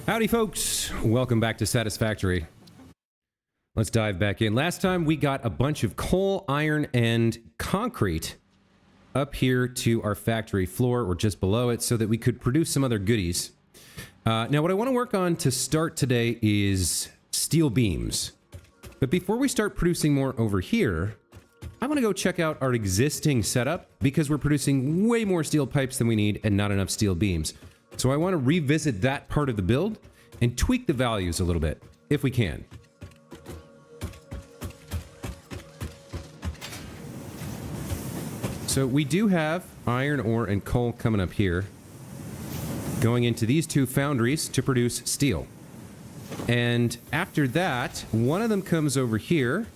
Howdy folks, welcome back to Satisfactory. Let's dive back in. Last time we got a bunch of coal, iron, and concrete up here to our factory floor or just below it so that we could produce some other goodies. Now what I want to work on to start today is steel beams. But before we start producing more over here, I want to go check out our existing setup because we're producing way more steel pipes than we need and not enough steel beams. So I want to revisit that part of the build and tweak the values a little bit, if we can. So we do have iron ore and coal coming up here, going into these two foundries to produce steel. And after that, one of them comes over here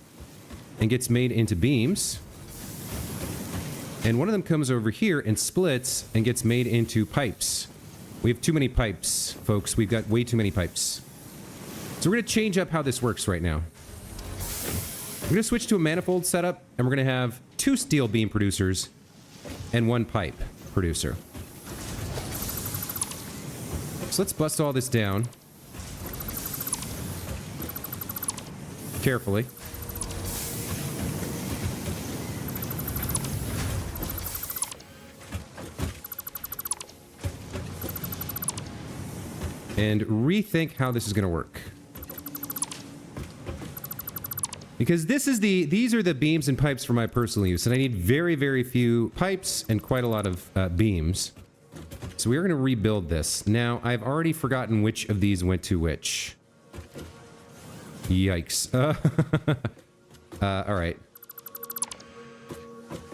and gets made into beams. And one of them comes over here and splits and gets made into pipes. We have too many pipes, folks. We've got way too many pipes. So we're going to change up how this works right now. We're going to switch to a manifold setup, and we're going to have 2 steel beam producers and 1 pipe producer. So let's bust all this down carefully. And rethink how this is going to work. Because these are the beams and pipes for my personal use, and I need very, very few pipes and quite a lot of beams. So we are going to rebuild this. Now, I've already forgotten which of these went to which. Yikes. All right.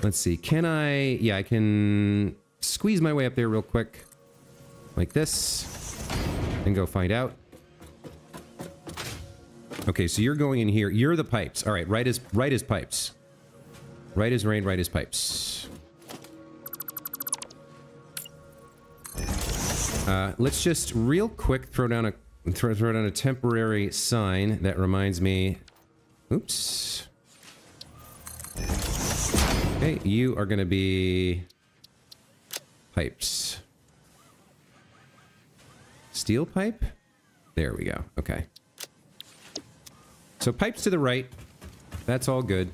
Let's see. Can I... Yeah, I can squeeze my way up there real quick. Like this. And go find out. Okay, so you're going in here. You're the pipes. All right, right as pipes. Right as rain, right as pipes. Let's just real quick throw down a temporary sign that reminds me. Oops. Okay, you are going to be pipes. Steel pipe? There we go. Okay. So pipes to the right. That's all good.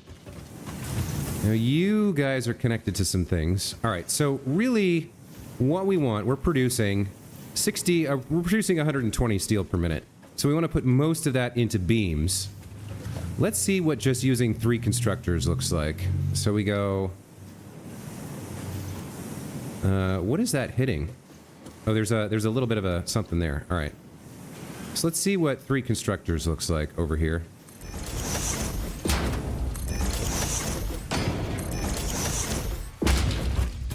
Now you guys are connected to some things. All right. So really what we want, we're producing 120 steel per minute. So we want to put most of that into beams. Let's see what just using 3 constructors looks like. So we go... what is that hitting? Oh, there's a little bit of a something there. All right. So let's see what 3 constructors looks like over here.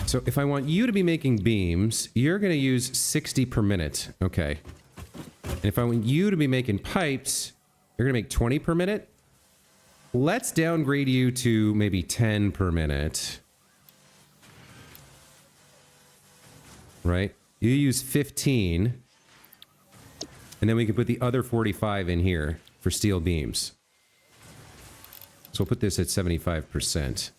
So if I want you to be making beams, you're going to use 60 per minute. Okay. And if I want you to be making pipes, you're going to make 20 per minute. Let's downgrade you to maybe 10 per minute. Right? You use 15, and then we can put the other 45 in here for steel beams. So we'll put this at 75%.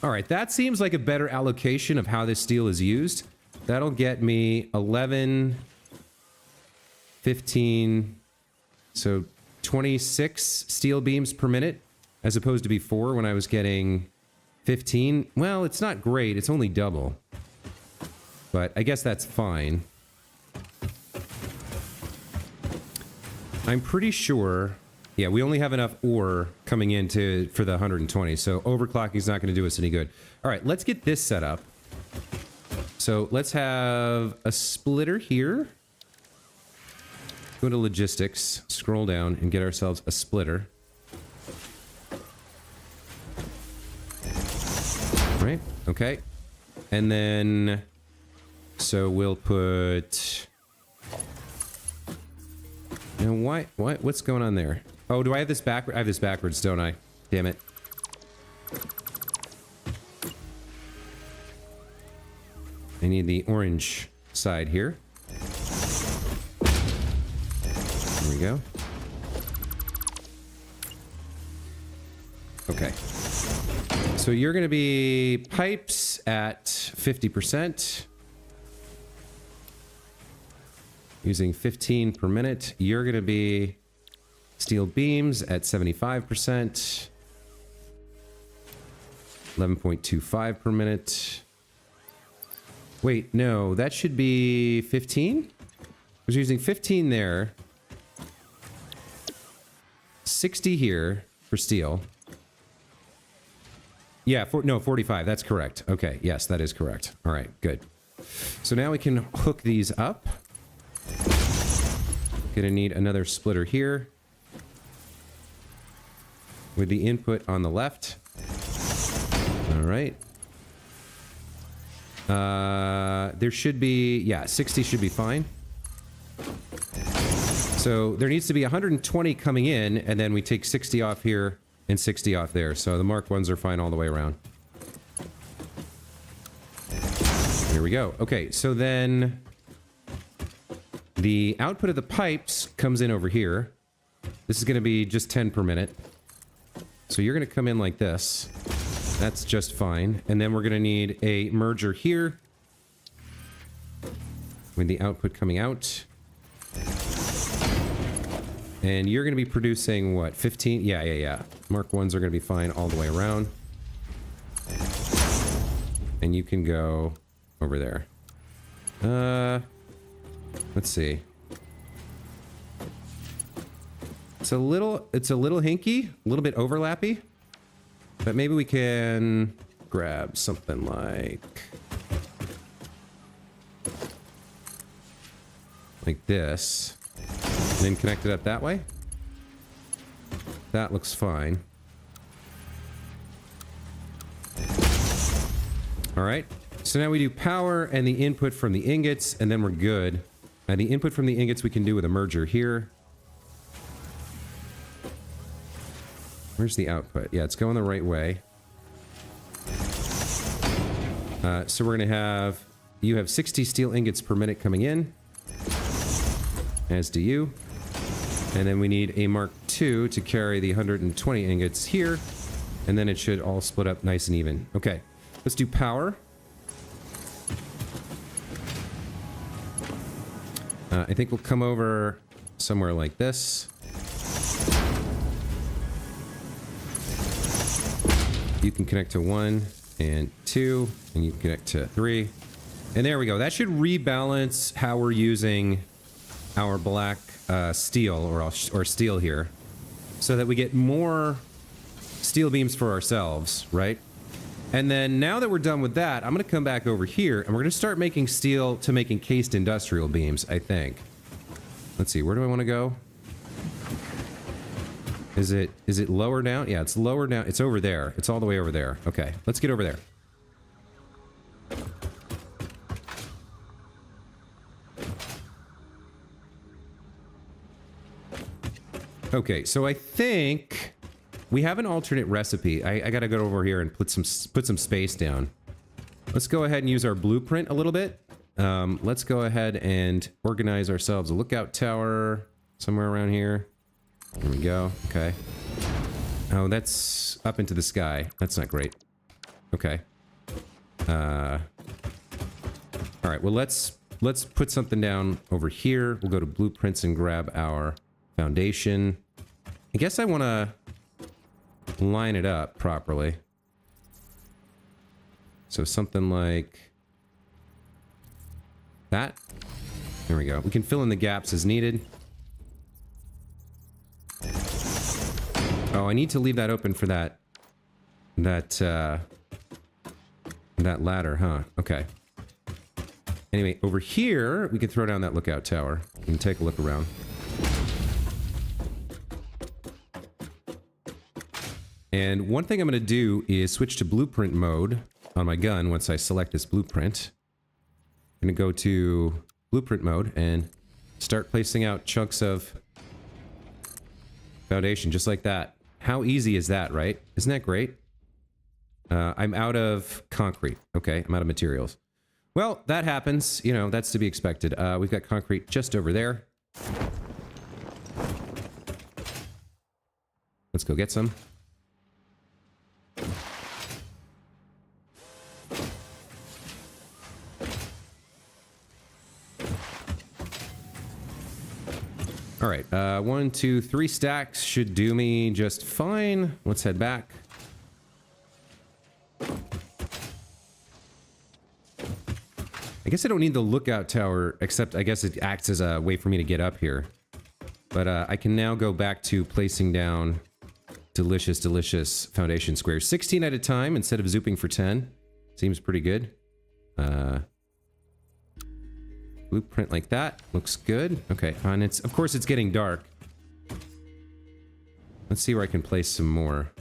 All right, that seems like a better allocation of how this steel is used. That'll get me 11, 15, so 26 steel beams per minute, as opposed to before when I was getting 15. Well, it's not great, it's only double. But I guess that's fine. I'm pretty sure... Yeah, we only have enough ore coming in for the 120, so overclocking is not going to do us any good. All right, let's get this set up. So let's have a splitter here. Go to logistics, scroll down, and get ourselves a splitter. Right, okay. And then... So we'll put... Now what's going on there? Oh, do I have this backward? I have this backwards, don't I? Damn it. I need the orange side here. There we go. Okay. So you're going to be pipes at 50%. using 15 per minute. You're going to be steel beams at 75%. 11.25 per minute. Wait, no, that should be 15? I was using 15 there. 60 here for steel. Yeah, no, 45. That's correct. Okay, yes, that is correct. All right, good. So now we can hook these up. Gonna need another splitter here with the input on the left. All right. There should be, yeah, 60 should be fine. So there needs to be 120 coming in, and then we take 60 off here and 60 off there. So the Mark 1s are fine all the way around. Here we go. Okay, so then the output of the pipes comes in over here. This is going to be just 10 per minute. So you're going to come in like this. That's just fine. And then we're going to need a merger here with the output coming out. And you're going to be producing, what, 15? Yeah. Mark 1s are going to be fine all the way around. And you can go over there. Let's see. It's a little hinky, a little bit overlappy. But maybe we can grab something like this. And then connect it up that way. That looks fine. All right. So now we do power and the input from the ingots, and then we're good. And the input from the ingots we can do with a merger here. Where's the output? Yeah, it's going the right way. So we're going to have... You have 60 steel ingots per minute coming in. As do you. And then we need a Mark II to carry the 120 ingots here. And then it should all split up nice and even. Okay, let's do power. I think we'll come over somewhere like this. You can connect to 1 and 2, and you can connect to 3. And there we go. That should rebalance how we're using our black steel or steel here, so that we get more steel beams for ourselves, right? And then now that we're done with that, I'm going to come back over here, and we're going to start making steel to make encased industrial beams, I think. Let's see, where do I want to go? Is it lower down? Yeah, it's lower down. It's over there. It's all the way over there. Okay, let's get over there. Okay, so I think we have an alternate recipe. I gotta go over here and put some space down. Let's go ahead and use our blueprint a little bit. Let's go ahead and organize ourselves a lookout tower somewhere around here. There we go. Okay. Oh, that's up into the sky. That's not great. Okay. All right. Well, let's put something down over here. We'll go to blueprints and grab our foundation. I guess I want to line it up properly. So something like that. There we go. We can fill in the gaps as needed. Oh, I need to leave that open for that ladder, huh? Okay. Anyway, over here, we can throw down that lookout tower and take a look around. And one thing I'm going to do is switch to blueprint mode on my gun once I select this blueprint. I'm going to go to blueprint mode and start placing out chunks of foundation just like that. How easy is that, right? Isn't that great? I'm out of concrete. Okay, I'm out of materials. Well, that happens. You know, that's to be expected. We've got concrete just over there. Let's go get some. All right, 1, 2, 3 stacks should do me just fine. Let's head back. I guess I don't need the lookout tower, except I guess it acts as a way for me to get up here. But I can now go back to placing down delicious, delicious foundation squares. 16 at a time instead of zooping for 10. Seems pretty good. Blueprint like that. Looks good. Okay, and it's, of course, it's getting dark. Let's see where I can place some more.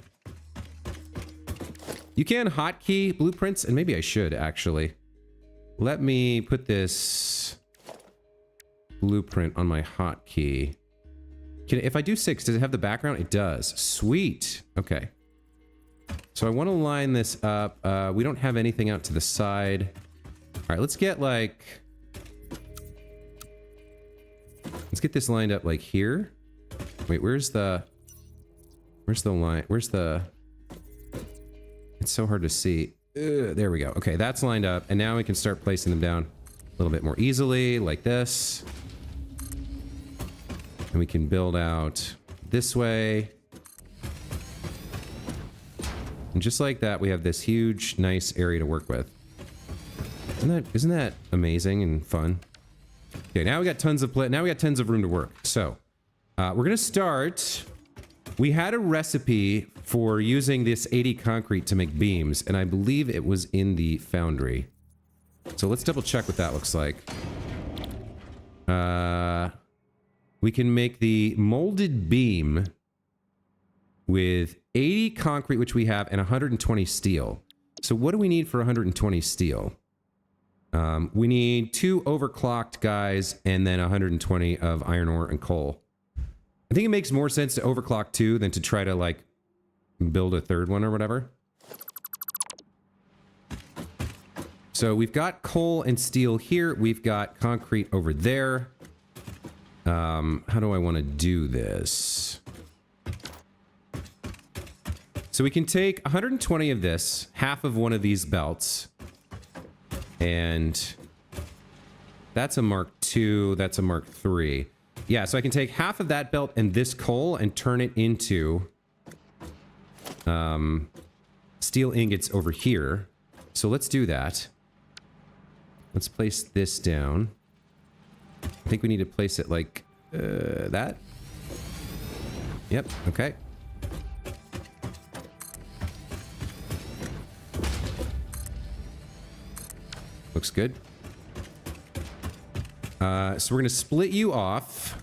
You can hotkey blueprints, and maybe I should, actually. Let me put this blueprint on my hotkey. If I do 6, does it have the background? It does. Sweet. Okay. So I want to line this up. We don't have anything out to the side. All right, let's get like... Let's get this lined up like here. Wait, where's the line? Where's the... It's so hard to see. There we go. Okay, that's lined up. And now we can start placing them down a little bit more easily, like this. And we can build out this way. And just like that, we have this huge, nice area to work with. Isn't that amazing and fun? Okay, now we got tons of room to work. So, we're gonna start. We had a recipe for using this 80 concrete to make beams, and I believe it was in the foundry. So let's double check what that looks like. We can make the molded beam with 80 concrete, which we have, and 120 steel. So what do we need for 120 steel? We need 2 overclocked guys and then 120 of iron ore and coal. I think it makes more sense to overclock 2 than to try to, like, build a third one or whatever. So we've got coal and steel here. We've got concrete over there. How do I want to do this? So we can take 120 of this, half of one of these belts, and that's a Mark II, that's a Mark III. Yeah, so I can take half of that belt and this coal and turn it into steel ingots over here. So let's do that. Let's place this down. I think we need to place it like that. Yep, okay. Looks good. So we're going to split you off.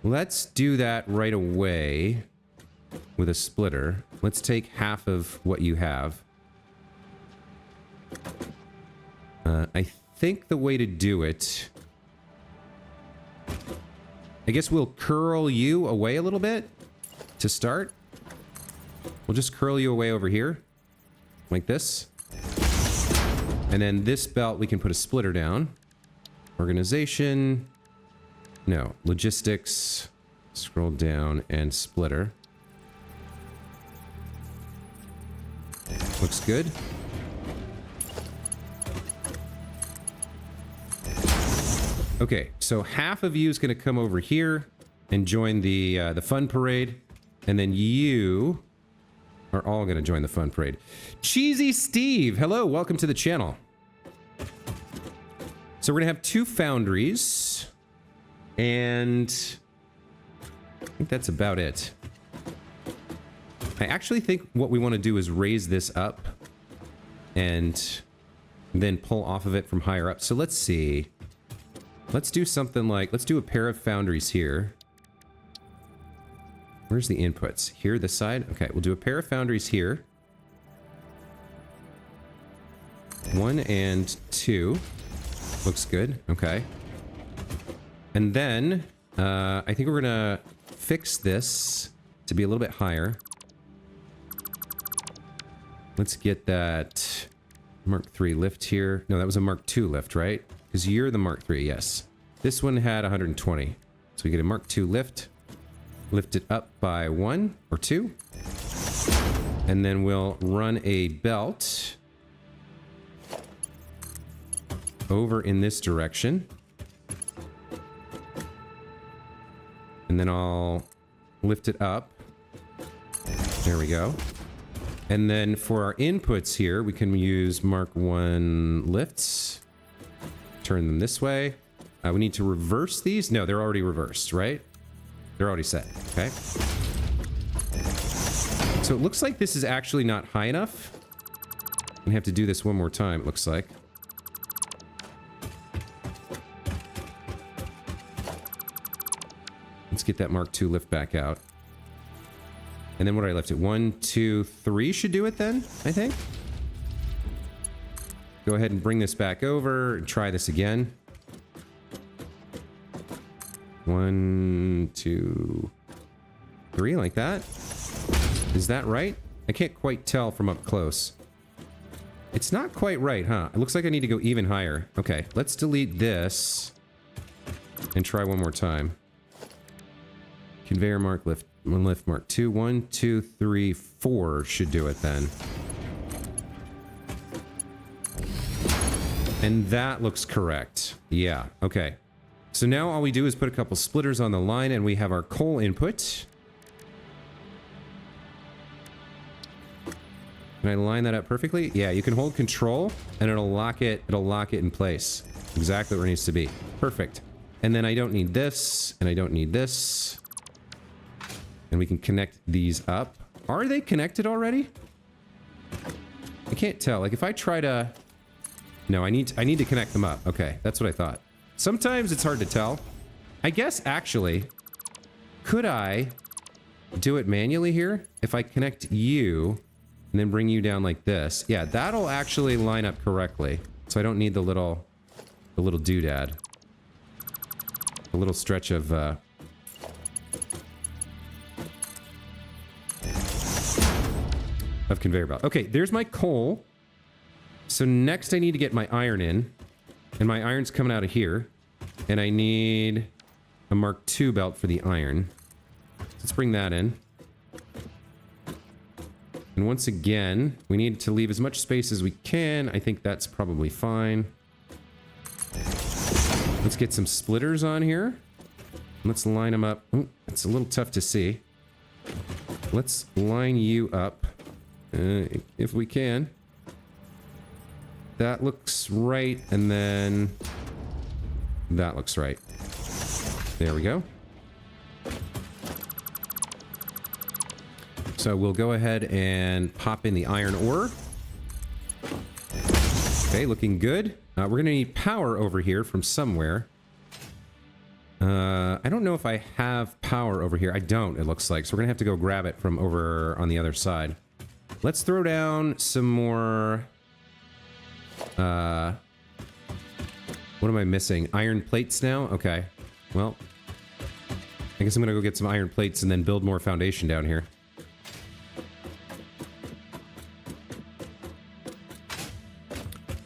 Let's do that right away with a splitter. Let's take half of what you have. I think the way to do it... I guess we'll curl you away a little bit to start. We'll just curl you away over here. Like this. And then this belt, we can put a splitter down. Organization. No. Logistics. Scroll down and splitter. Looks good. Okay, so half of you is going to come over here and join the fun parade. And then you are all going to join the fun parade. Cheesy Steve, hello, welcome to the channel. So we're going to have 2 foundries. And I think that's about it. I actually think what we want to do is raise this up and then pull off of it from higher up. So let's see. Let's do something like, let's do a pair of foundries here. Where's the inputs? Here, this side? Okay, we'll do a pair of foundries here. 1 and 2. Looks good. Okay. And then, I think we're gonna fix this to be a little bit higher. Let's get that Mark III lift here. No, that was a Mark II lift, right? Because you're the Mark III, yes. This one had 120. So we get a Mark II lift. Lift it up by 1 or 2. And then we'll run a belt over in this direction. And then I'll lift it up. There we go. And then for our inputs here, we can use Mark 1 lifts. Turn them this way. We need to reverse these. No, they're already reversed, right? They're already set. Okay. So it looks like this is actually not high enough. I'm gonna have to do this one more time, it looks like. Let's get that Mark II lift back out. And then what did I lift it? 1, 2, 3 should do it then, I think. Go ahead and bring this back over and try this again. 1, 2, 3, like that. Is that right? I can't quite tell from up close. It's not quite right, huh? It looks like I need to go even higher. Okay, let's delete this and try one more time. Conveyor mark lift, one lift mark 2. 1, 2, 3, 4 should do it then. And that looks correct. Yeah, okay. So now all we do is put a couple splitters on the line and we have our coal input. Can I line that up perfectly? Yeah, you can hold control and it'll lock it in place. Exactly where it needs to be. Perfect. And then I don't need this and I don't need this. And we can connect these up. Are they connected already? I can't tell. Like if I try to... No, I need to connect them up. Okay, that's what I thought. Sometimes it's hard to tell. I guess actually, could I do it manually here? If I connect you and then bring you down like this. Yeah, that'll actually line up correctly. So I don't need the little doodad. A little stretch of conveyor belt. Okay, there's my coal. So next I need to get my iron in. And my iron's coming out of here. And I need a Mark II belt for the iron. Let's bring that in. And once again, we need to leave as much space as we can. I think that's probably fine. Let's get some splitters on here. Let's line them up. Oh, it's a little tough to see. Let's line you up. If we can. That looks right, and then that looks right. There we go. So we'll go ahead and pop in the iron ore. Okay, looking good. We're going to need power over here from somewhere. I don't know if I have power over here. I don't, it looks like. So we're going to have to go grab it from over on the other side. Let's throw down some more... what am I missing? Iron plates now? Okay. Well, I guess I'm gonna go get some iron plates and then build more foundation down here.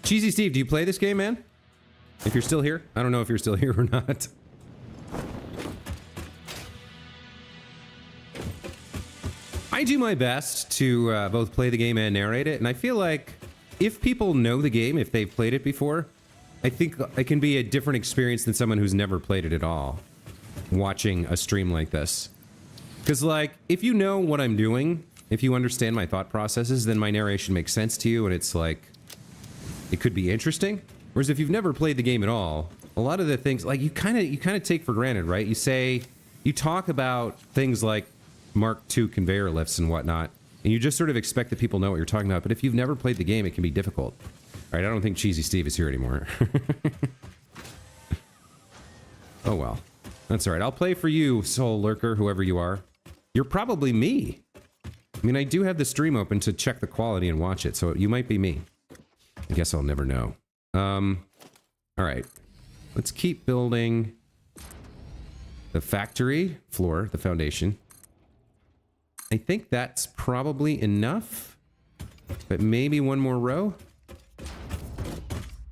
Cheesy Steve, do you play this game, man? If you're still here? I don't know if you're still here or not. I do my best to both play the game and narrate it, and I feel like if people know the game, if they've played it before, I think it can be a different experience than someone who's never played it at all, watching a stream like this. Because, like, if you know what I'm doing, if you understand my thought processes, then my narration makes sense to you, and it's like, it could be interesting. Whereas if you've never played the game at all, a lot of the things, like, you kind of take for granted, right? You talk about things like Mark II conveyor lifts and whatnot, and you just sort of expect that people know what you're talking about. But if you've never played the game, it can be difficult. All right, I don't think Cheesy Steve is here anymore. Oh, well. That's all right. I'll play for you, Soul Lurker, whoever you are. You're probably me. I mean, I do have the stream open to check the quality and watch it, so you might be me. I guess I'll never know. All right. Let's keep building the factory floor, the foundation. I think that's probably enough, but maybe one more row.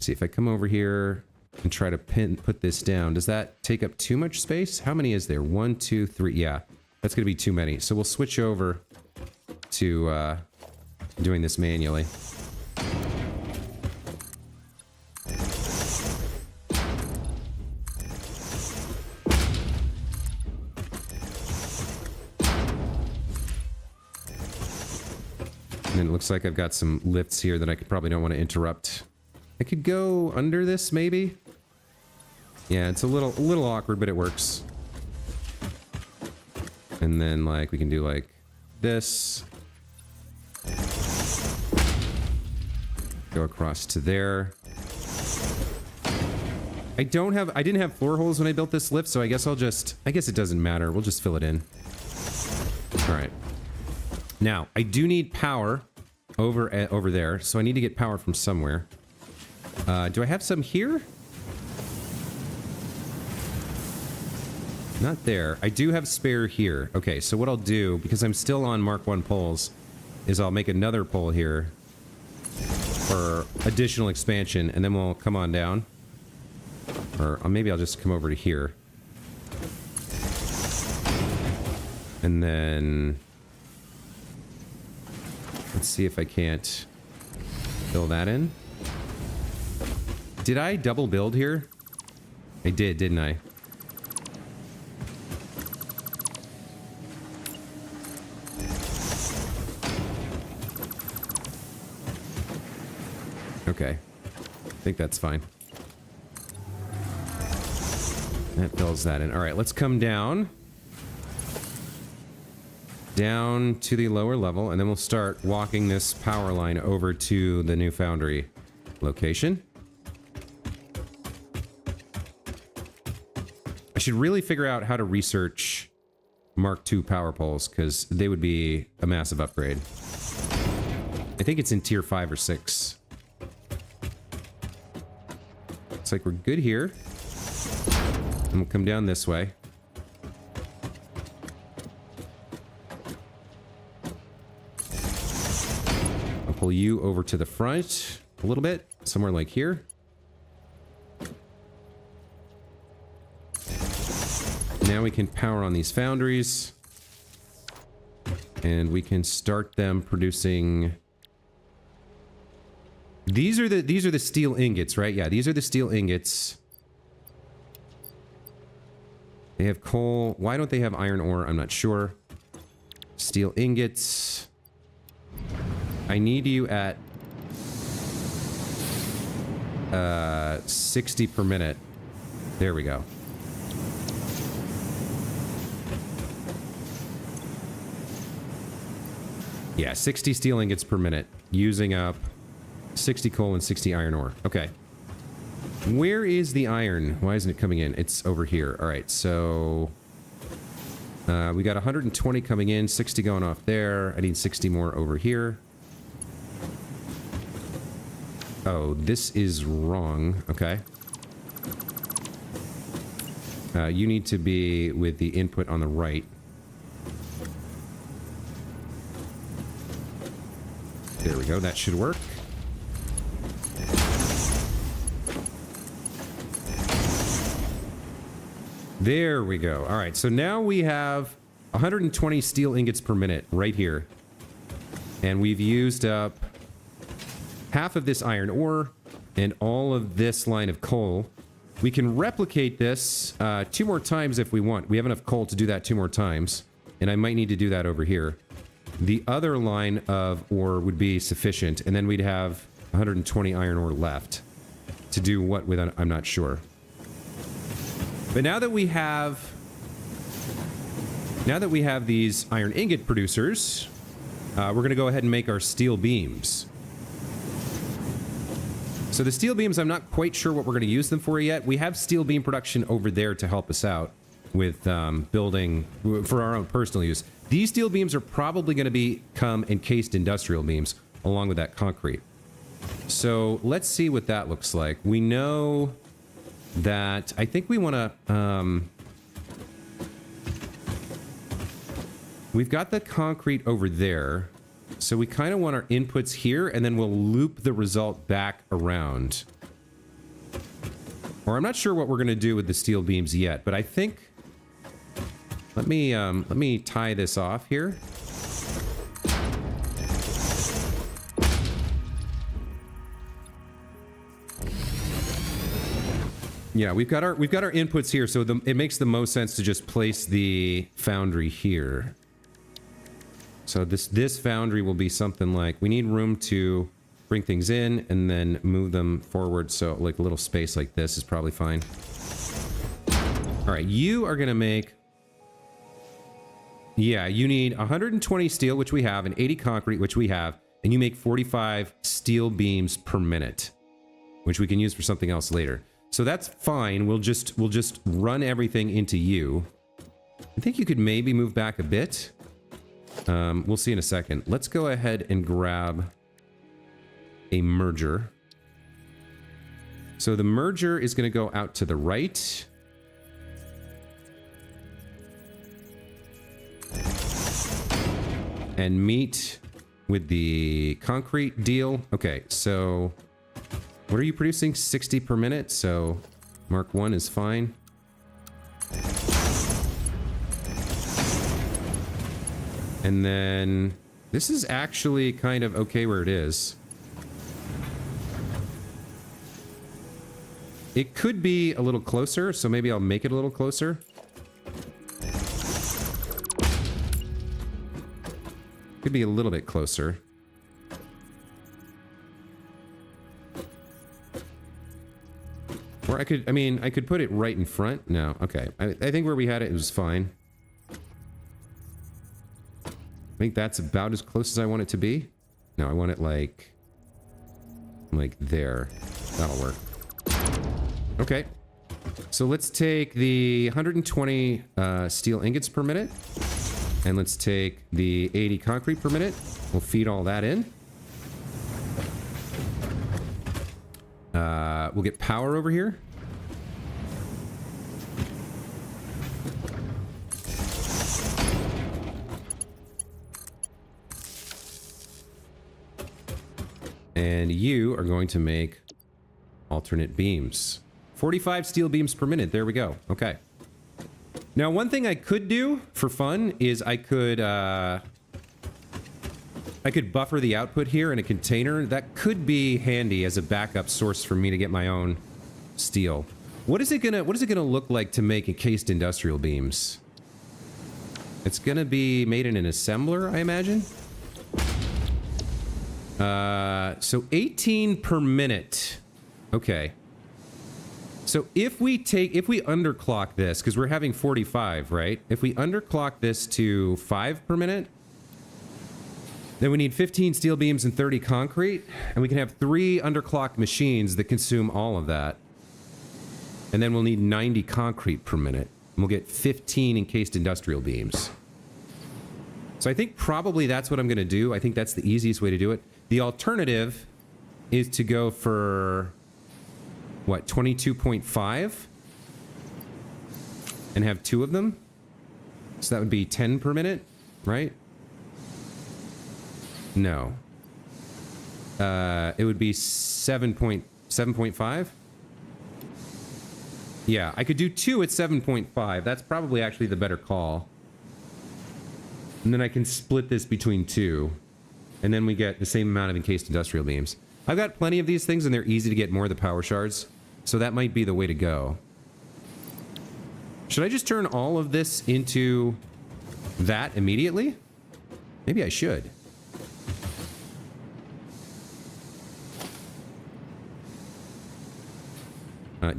See if I come over here and try to put this down. Does that take up too much space? How many is there? 1, 2, 3. Yeah, that's gonna be too many. So we'll switch over to doing this manually. And then it looks like I've got some lifts here that I probably don't want to interrupt. I could go under this, maybe? Yeah, it's a little awkward, but it works. And then, like, we can do, like, this. Go across to there. I didn't have floor holes when I built this lift, so I guess it doesn't matter. We'll just fill it in. All right. Now, I do need power over there, so I need to get power from somewhere. Do I have some here? Not there. I do have spare here. Okay, so what I'll do, because I'm still on Mark 1 poles, is I'll make another pole here for additional expansion, and then we'll come on down. Or maybe I'll just come over to here. And then... let's see if I can't fill that in. Did I double build here? I did, didn't I? Okay. I think that's fine. That fills that in. All right, let's come down. Down to the lower level, and then we'll start walking this power line over to the new foundry location. I should really figure out how to research Mark II power poles, because they would be a massive upgrade. I think it's in tier 5 or 6. Looks like we're good here. And we'll come down this way. I'll pull you over to the front a little bit, somewhere like here. Now we can power on these foundries. And we can start them producing... These are the steel ingots, right? Yeah, these are the steel ingots. They have coal. Why don't they have iron ore? I'm not sure. Steel ingots. I need you at 60 per minute. There we go. Yeah, 60 steel ingots per minute, using up 60 coal and 60 iron ore. Okay. Where is the iron? Why isn't it coming in? It's over here. All right, so... we got 120 coming in, 60 going off there. I need 60 more over here. Oh, this is wrong. Okay. You need to be with the input on the right. There we go. That should work. There we go. All right, so now we have 120 steel ingots per minute right here. And we've used up half of this iron ore and all of this line of coal. We can replicate this 2 more times if we want. We have enough coal to do that 2 more times. And I might need to do that over here. The other line of ore would be sufficient. And then we'd have 120 iron ore left. To do what with, I'm not sure. But now that we have these iron ingot producers, we're going to go ahead and make our steel beams. So the steel beams, I'm not quite sure what we're going to use them for yet. We have steel beam production over there to help us out with building for our own personal use. These steel beams are probably going to become encased industrial beams along with that concrete. So let's see what that looks like. We know that I think we want to... we've got the concrete over there. So we kind of want our inputs here, and then we'll loop the result back around. Or I'm not sure what we're going to do with the steel beams yet, but I think... Let me tie this off here. Yeah, we've got our inputs here, so it makes the most sense to just place the foundry here. So this foundry will be something like, we need room to bring things in and then move them forward. So like a little space like this is probably fine. All right, you are going to make... Yeah, you need 120 steel, which we have, and 80 concrete, which we have, and you make 45 steel beams per minute, which we can use for something else later. So that's fine. We'll just run everything into you. I think you could maybe move back a bit. We'll see in a second. Let's go ahead and grab a merger. So the merger is going to go out to the right. And meet with the concrete deal. Okay, so what are you producing? 60 per minute, so Mark 1 is fine. And then this is actually kind of okay where it is. It could be a little closer, so maybe I'll make it a little closer. Could be a little bit closer. Or I could put it right in front. No, okay. I think where we had it was fine. I think that's about as close as I want it to be. No, I want it like there. That'll work. Okay. So let's take the 120 steel ingots per minute. And let's take the 80 concrete per minute. We'll feed all that in. We'll get power over here. And you are going to make alternate beams. 45 steel beams per minute. There we go. Okay. Now, one thing I could do for fun is I could buffer the output here in a container. That could be handy as a backup source for me to get my own steel. What is it gonna look like to make encased industrial beams? It's gonna be made in an assembler, I imagine. So 18 per minute. Okay. So if we underclock this, because we're having 45, right? If we underclock this to 5 per minute, then we need 15 steel beams and 30 concrete, and we can have 3 underclocked machines that consume all of that. And then we'll need 90 concrete per minute, and we'll get 15 encased industrial beams. So I think probably that's what I'm going to do. I think that's the easiest way to do it. The alternative is to go for... what, 22.5? And have 2 of them? So that would be 10 per minute, right? No. It would be 7.5? Yeah, I could do 2 at 7.5. That's probably actually the better call. And then I can split this between 2. And then we get the same amount of encased industrial beams. I've got plenty of these things, and they're easy to get more of the power shards. So that might be the way to go. Should I just turn all of this into that immediately? Maybe I should.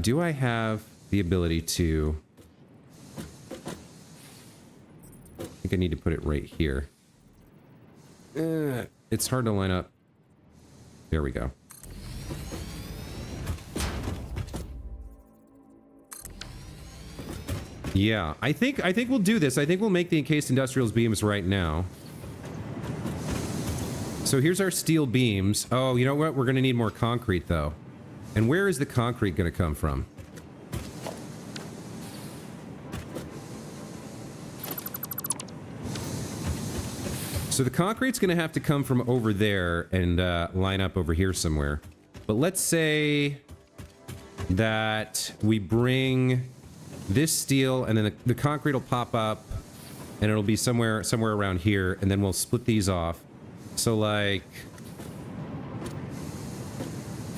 Do I have the ability to... I think I need to put it right here. It's hard to line up. There we go. Yeah, I think we'll do this. I think we'll make the encased industrials beams right now. So here's our steel beams. Oh, you know what? We're going to need more concrete, though. And where is the concrete going to come from? So the concrete's going to have to come from over there and line up over here somewhere. But let's say that we bring this steel, and then the concrete will pop up, and it'll be somewhere around here, and then we'll split these off. So, like,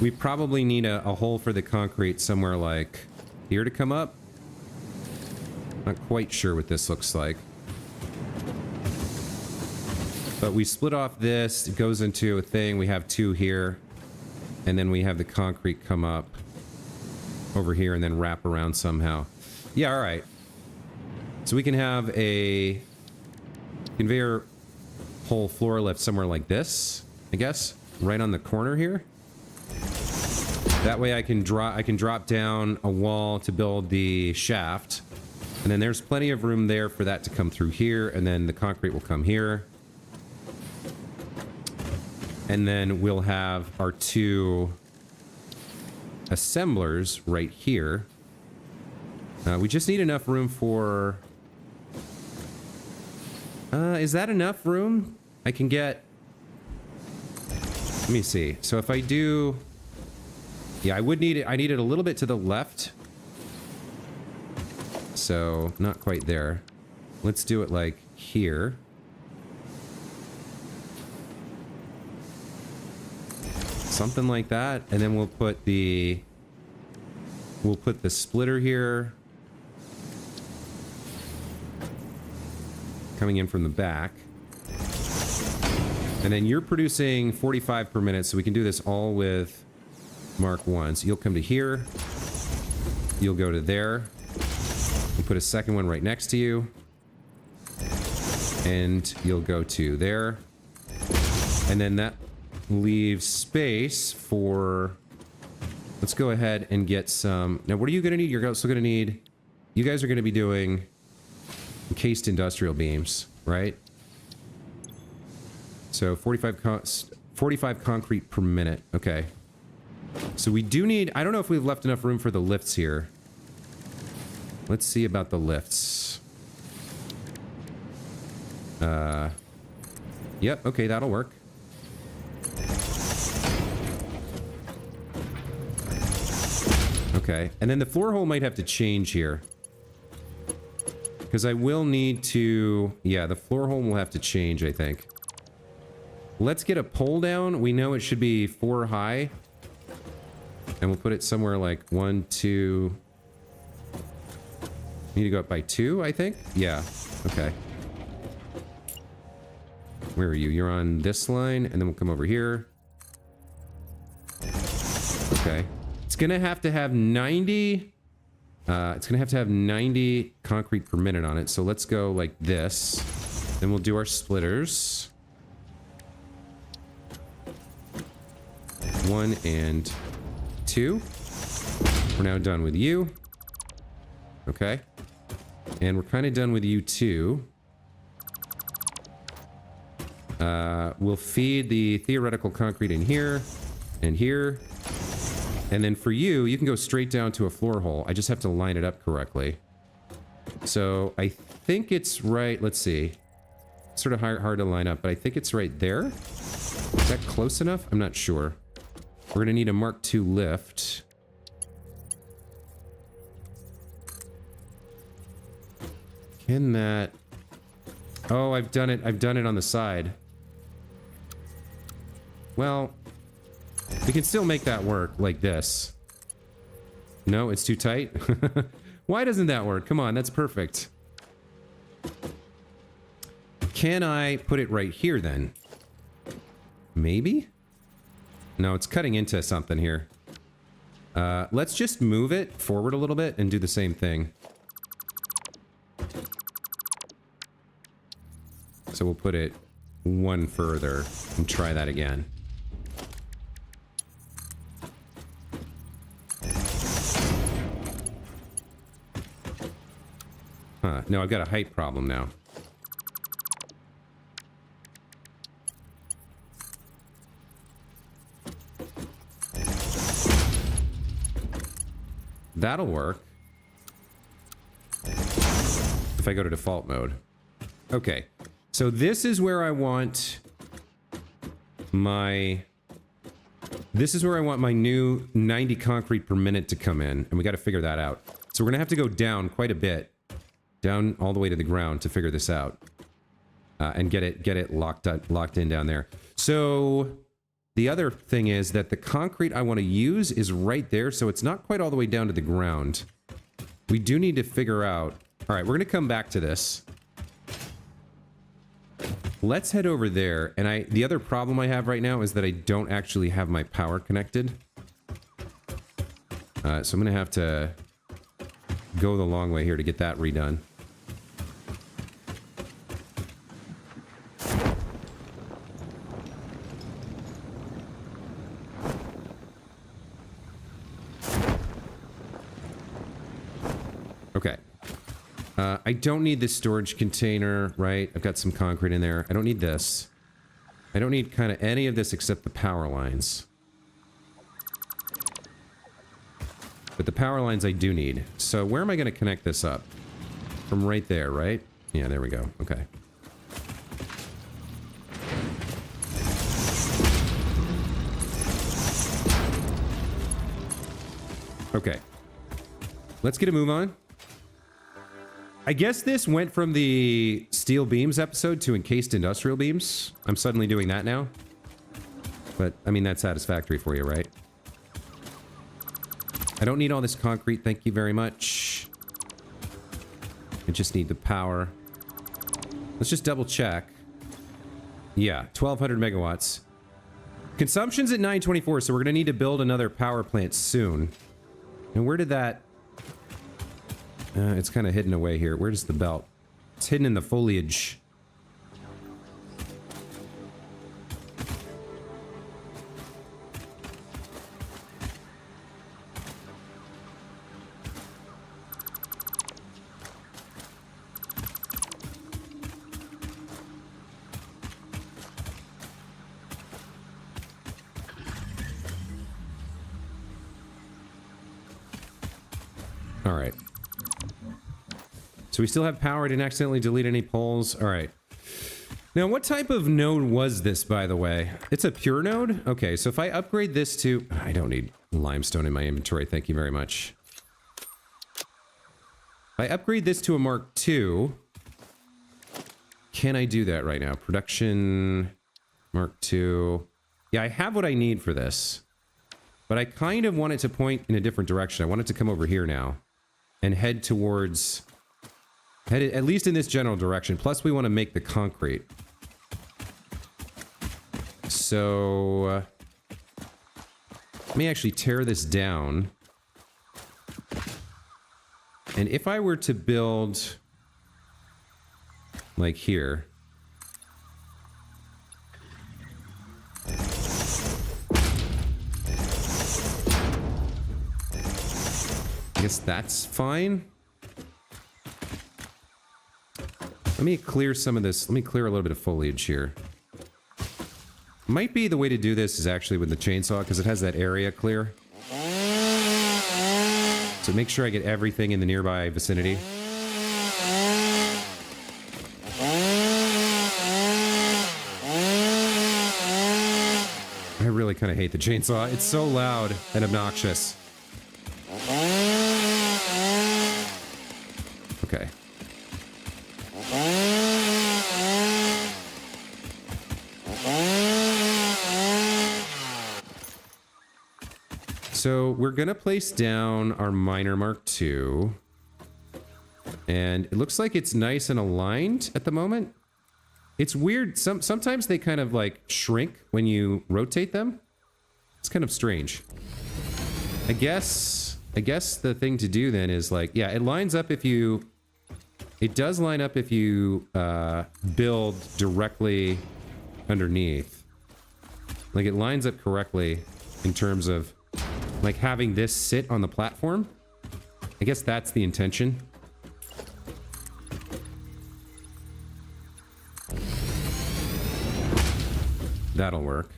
we probably need a hole for the concrete somewhere like here to come up. Not quite sure what this looks like. But we split off this. It goes into a thing. We have 2 here. And then we have the concrete come up over here and then wrap around somehow. Yeah, all right. So we can have a conveyor hole floor lift somewhere like this, I guess, right on the corner here. That way I can drop down a wall to build the shaft. And then there's plenty of room there for that to come through here, and then the concrete will come here. And then we'll have our 2 assemblers right here. We just need enough room for... is that enough room? I can get... Let me see. So if I do... Yeah, I would need it. I need it a little bit to the left. So, not quite there. Let's do it like here. Something like that. And then we'll put the splitter here. Coming in from the back. And then you're producing 45 per minute, so we can do this all with Mark 1. So you'll come to here. You'll go to there. We'll put a second one right next to you. And you'll go to there. And then that leaves space for... Let's go ahead and get some... Now, what are you going to need? You're also going to need... You guys are going to be doing encased industrial beams, right? So 45 concrete per minute. Okay. So we do need... I don't know if we've left enough room for the lifts here. Let's see about the lifts. Yep, okay, that'll work. Okay, and then the floor hole might have to change here. Because I will need to... Yeah, the floor hole will have to change, I think. Let's get a pole down. We know it should be 4 high. And we'll put it somewhere like 1, 2... Need to go up by 2, I think? Yeah, okay. Where are you? You're on this line, and then we'll come over here. Okay. It's gonna have to have 90... it's gonna have to have 90 concrete per minute on it, so let's go like this. Then we'll do our splitters. 1 and 2. We're now done with you. Okay. And we're kind of done with you too. We'll feed the theoretical concrete in here and here. And then for you, you can go straight down to a floor hole. I just have to line it up correctly. So I think it's right. Let's see. It's sort of hard to line up, but I think it's right there. Is that close enough? I'm not sure. We're going to need a Mark II lift. Can that... Oh, I've done it. I've done it on the side. Well, we can still make that work like this. No, it's too tight? Why doesn't that work? Come on, that's perfect. Can I put it right here then? Maybe? No, it's cutting into something here. Let's just move it forward a little bit and do the same thing. So we'll put it 1 further and try that again. Huh, no, I've got a height problem now. That'll work. If I go to default mode. Okay. So this is where I want my... This is where I want my new 90 concrete per minute to come in. And we got to figure that out. So we're going to have to go down quite a bit. Down all the way to the ground to figure this out. And get it locked in down there. So the other thing is that the concrete I want to use is right there. So it's not quite all the way down to the ground. We do need to figure out... All right, we're going to come back to this. let's head over there. And the other problem I have right now is that I don't actually have my power connected. So I'm going to have to go the long way here to get that redone. Okay. I don't need this storage container, right? I've got some concrete in there. I don't need this. I don't need kind of any of this except the power lines. But the power lines I do need. So where am I going to connect this up? From right there, right? Yeah, there we go. Okay. Okay. Let's get a move on. I guess this went from the steel beams episode to encased industrial beams. I'm suddenly doing that now. But, I mean, that's satisfactory for you, right? I don't need all this concrete, thank you very much. I just need the power. Let's just double check. Yeah, 1200 megawatts. Consumption's at 924, so we're gonna need to build another power plant soon. And where did that... it's kind of hidden away here. Where does the belt? It's hidden in the foliage. All right. So we still have power. I didn't accidentally delete any poles. All right. Now, what type of node was this, by the way? It's a pure node? Okay, so if I upgrade this to... I don't need limestone in my inventory. Thank you very much. If I upgrade this to a Mark II... Can I do that right now? Production... Mark II... Yeah, I have what I need for this. But I kind of want it to point in a different direction. I want it to come over here now. And head towards... Head at least in this general direction. Plus, we want to make the concrete. So... let me actually tear this down. And if I were to build... like here... I guess that's fine. Let me clear some of this. Let me clear a little bit of foliage here. Might be the way to do this is actually with the chainsaw, because it has that area clear. So make sure I get everything in the nearby vicinity. I really kind of hate the chainsaw. It's so loud and obnoxious. Okay. So we're gonna place down our miner Mark II. And it looks like it's nice and aligned at the moment. It's weird. Sometimes they kind of like shrink when you rotate them. It's kind of strange. I guess the thing to do then is like, yeah, it lines up if you... It does line up if you build directly underneath. Like, it lines up correctly in terms of, like, having this sit on the platform. I guess that's the intention. That'll work.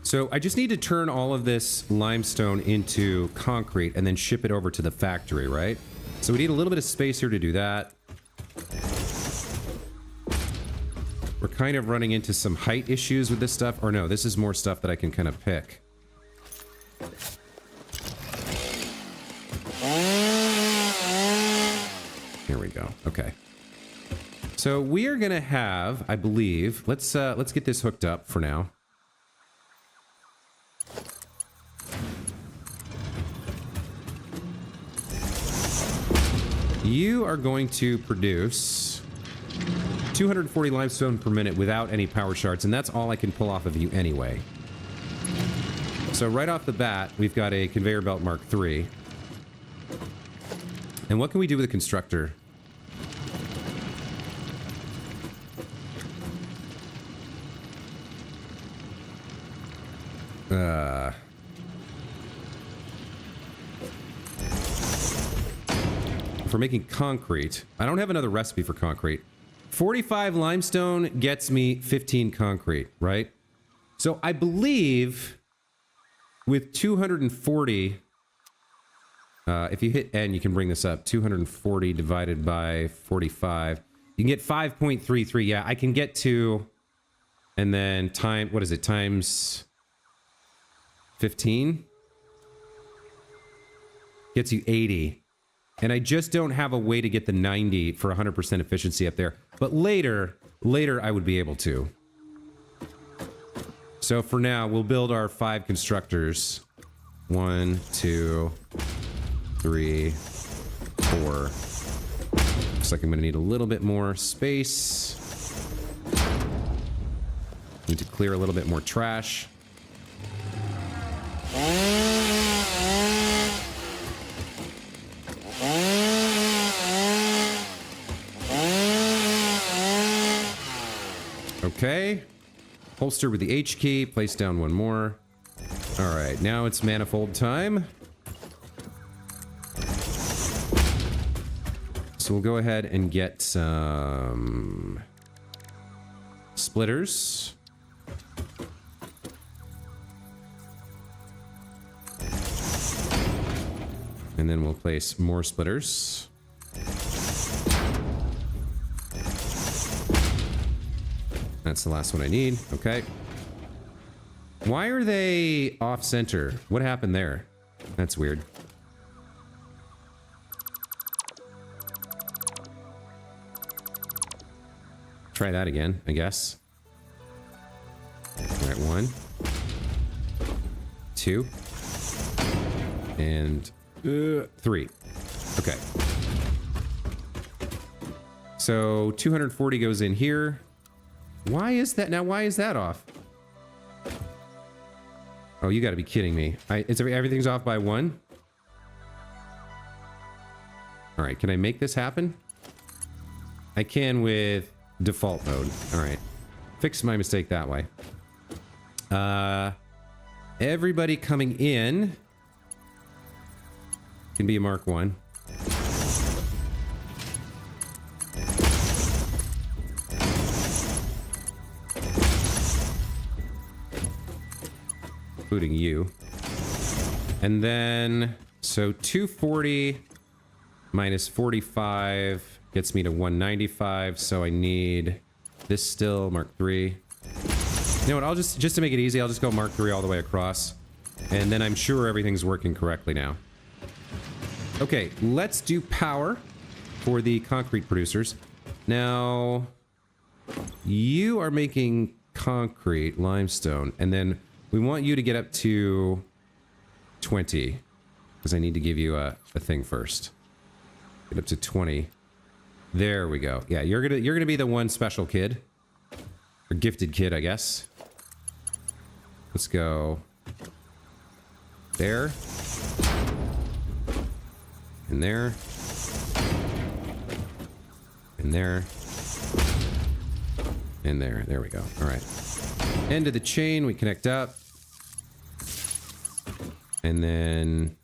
So I just need to turn all of this limestone into concrete and then ship it over to the factory, right? So we need a little bit of space here to do that. We're kind of running into some height issues with this stuff. Or no, this is more stuff that I can kind of pick. Here we go. Okay. So we are gonna have, I believe, let's get this hooked up for now. You are going to produce 240 limestone per minute without any power shards, and that's all I can pull off of you anyway. So right off the bat, we've got a conveyor belt Mark III. And what can we do with a constructor? For making concrete, I don't have another recipe for concrete. 45 limestone gets me 15 concrete, right? So I believe with 240, if you hit N, you can bring this up. 240 divided by 45. You can get 5.33. Yeah, I can get to, and then time, what is it, times 15? Gets you 80. And I just don't have a way to get the 90 for 100% efficiency up there. But later I would be able to. So for now, we'll build our 5 constructors. 1, 2, 3, 4. Looks like I'm going to need a little bit more space. Need to clear a little bit more trash. Okay. Holster with the H key. Place down one more. Alright, now it's manifold time. So we'll go ahead and get some splitters. And then we'll place more splitters. That's the last one I need. Okay. Why are they off center? What happened there? That's weird. Try that again, I guess. All right, 1, 2, and 3. Okay. So 240 goes in here. Why is that? Now, why is that off? Oh, you got to be kidding me. Everything's off by 1? All right, can I make this happen? I can with default mode. All right. Fix my mistake that way. Everybody coming in can be a Mark 1. Including you. And then, so 240 minus 45 gets me to 195, so I need this still, Mark III. You know what, I'll just to make it easy, I'll just go Mark III all the way across. And then I'm sure everything's working correctly now. Okay, let's do power for the concrete producers. Now, you are making concrete, limestone, and then we want you to get up to 20, because I need to give you a thing first. Get up to 20. There we go. Yeah, you're gonna be the one special kid, or gifted kid, I guess. Let's go there, and there, and there, and there. There we go. All right. End of the chain, we connect up. And then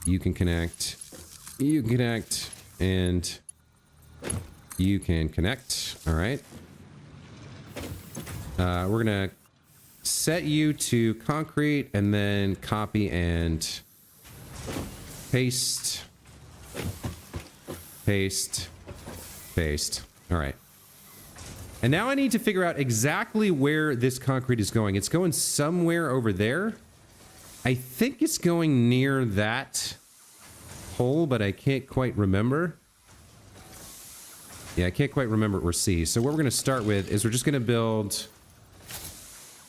you can connect, and you can connect. All right. We're going to set you to concrete and then copy and paste, paste, paste. All right. And now I need to figure out exactly where this concrete is going. It's going somewhere over there. I think it's going near that hole, but I can't quite remember. Yeah, I can't quite remember or see. So what we're going to start with is we're just going to build...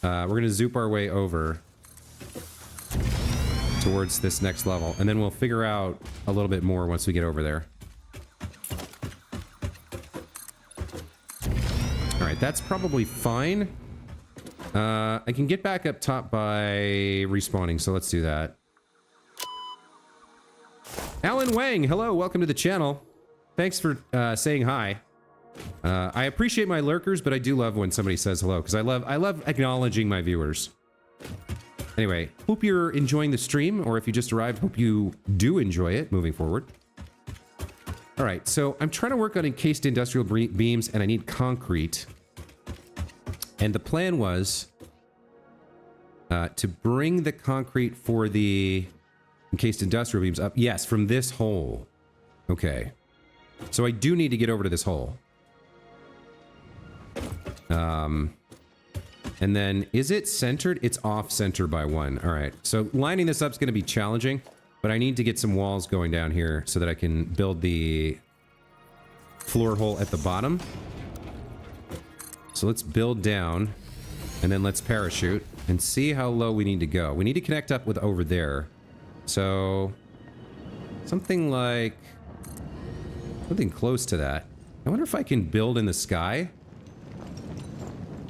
we're going to zoop our way over towards this next level. And then we'll figure out a little bit more once we get over there. All right, that's probably fine. I can get back up top by respawning, so let's do that. Alan Wang, hello, welcome to the channel. Thanks for saying hi. I appreciate my lurkers, but I do love when somebody says hello, because I love acknowledging my viewers. Anyway, hope you're enjoying the stream, or if you just arrived, hope you do enjoy it moving forward. All right, so I'm trying to work on encased industrial beams, and I need concrete. And the plan was to bring the concrete for the encased industrial beams up. Yes, from this hole. Okay. So I do need to get over to this hole. And then, is it centered? It's off center by 1. All right. So lining this up is going to be challenging, but I need to get some walls going down here so that I can build the floor hole at the bottom. So let's build down, and then let's parachute and see how low we need to go. We need to connect up with over there. So something like... something close to that. I wonder if I can build in the sky.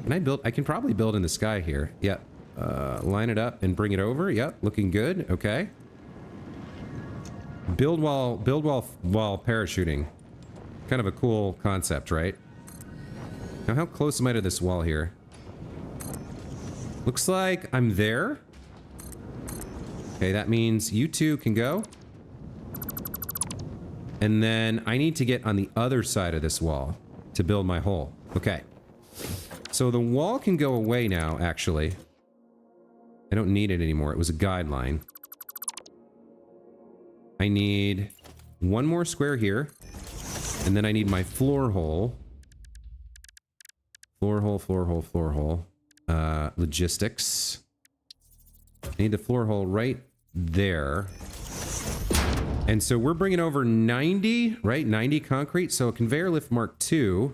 Can I build? I can probably build in the sky here. Yep. Line it up and bring it over. Yep. Looking good. Okay. Build while parachuting. Kind of a cool concept, right? Now, how close am I to this wall here? Looks like I'm there. Okay, that means you two can go. And then I need to get on the other side of this wall to build my hole. Okay. So the wall can go away now, actually. I don't need it anymore. It was a guideline. I need one more square here. And then I need my floor hole. Floor hole, floor hole, floor hole. Logistics. I need the floor hole right there. And so we're bringing over 90, right? 90 concrete. So a conveyor lift Mark II.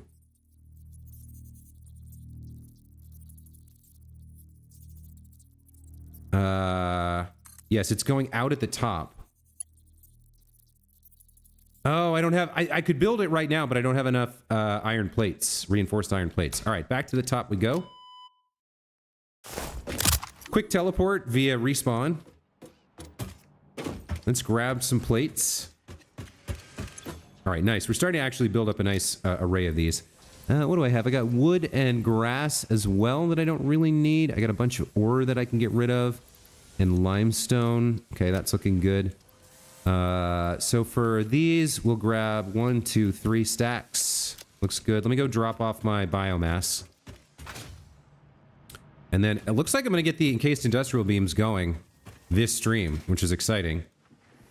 Yes, it's going out at the top. Oh, I don't have... I could build it right now, but I don't have enough iron plates. Reinforced iron plates. All right, back to the top we go. Quick teleport via respawn. Let's grab some plates. All right, nice. We're starting to actually build up a nice array of these. What do I have? I got wood and grass as well that I don't really need. I got a bunch of ore that I can get rid of. And limestone. Okay, that's looking good. So for these, we'll grab 1, 2, 3 stacks. Looks good. Let me go drop off my biomass. And then it looks like I'm going to get the encased industrial beams going this stream, which is exciting.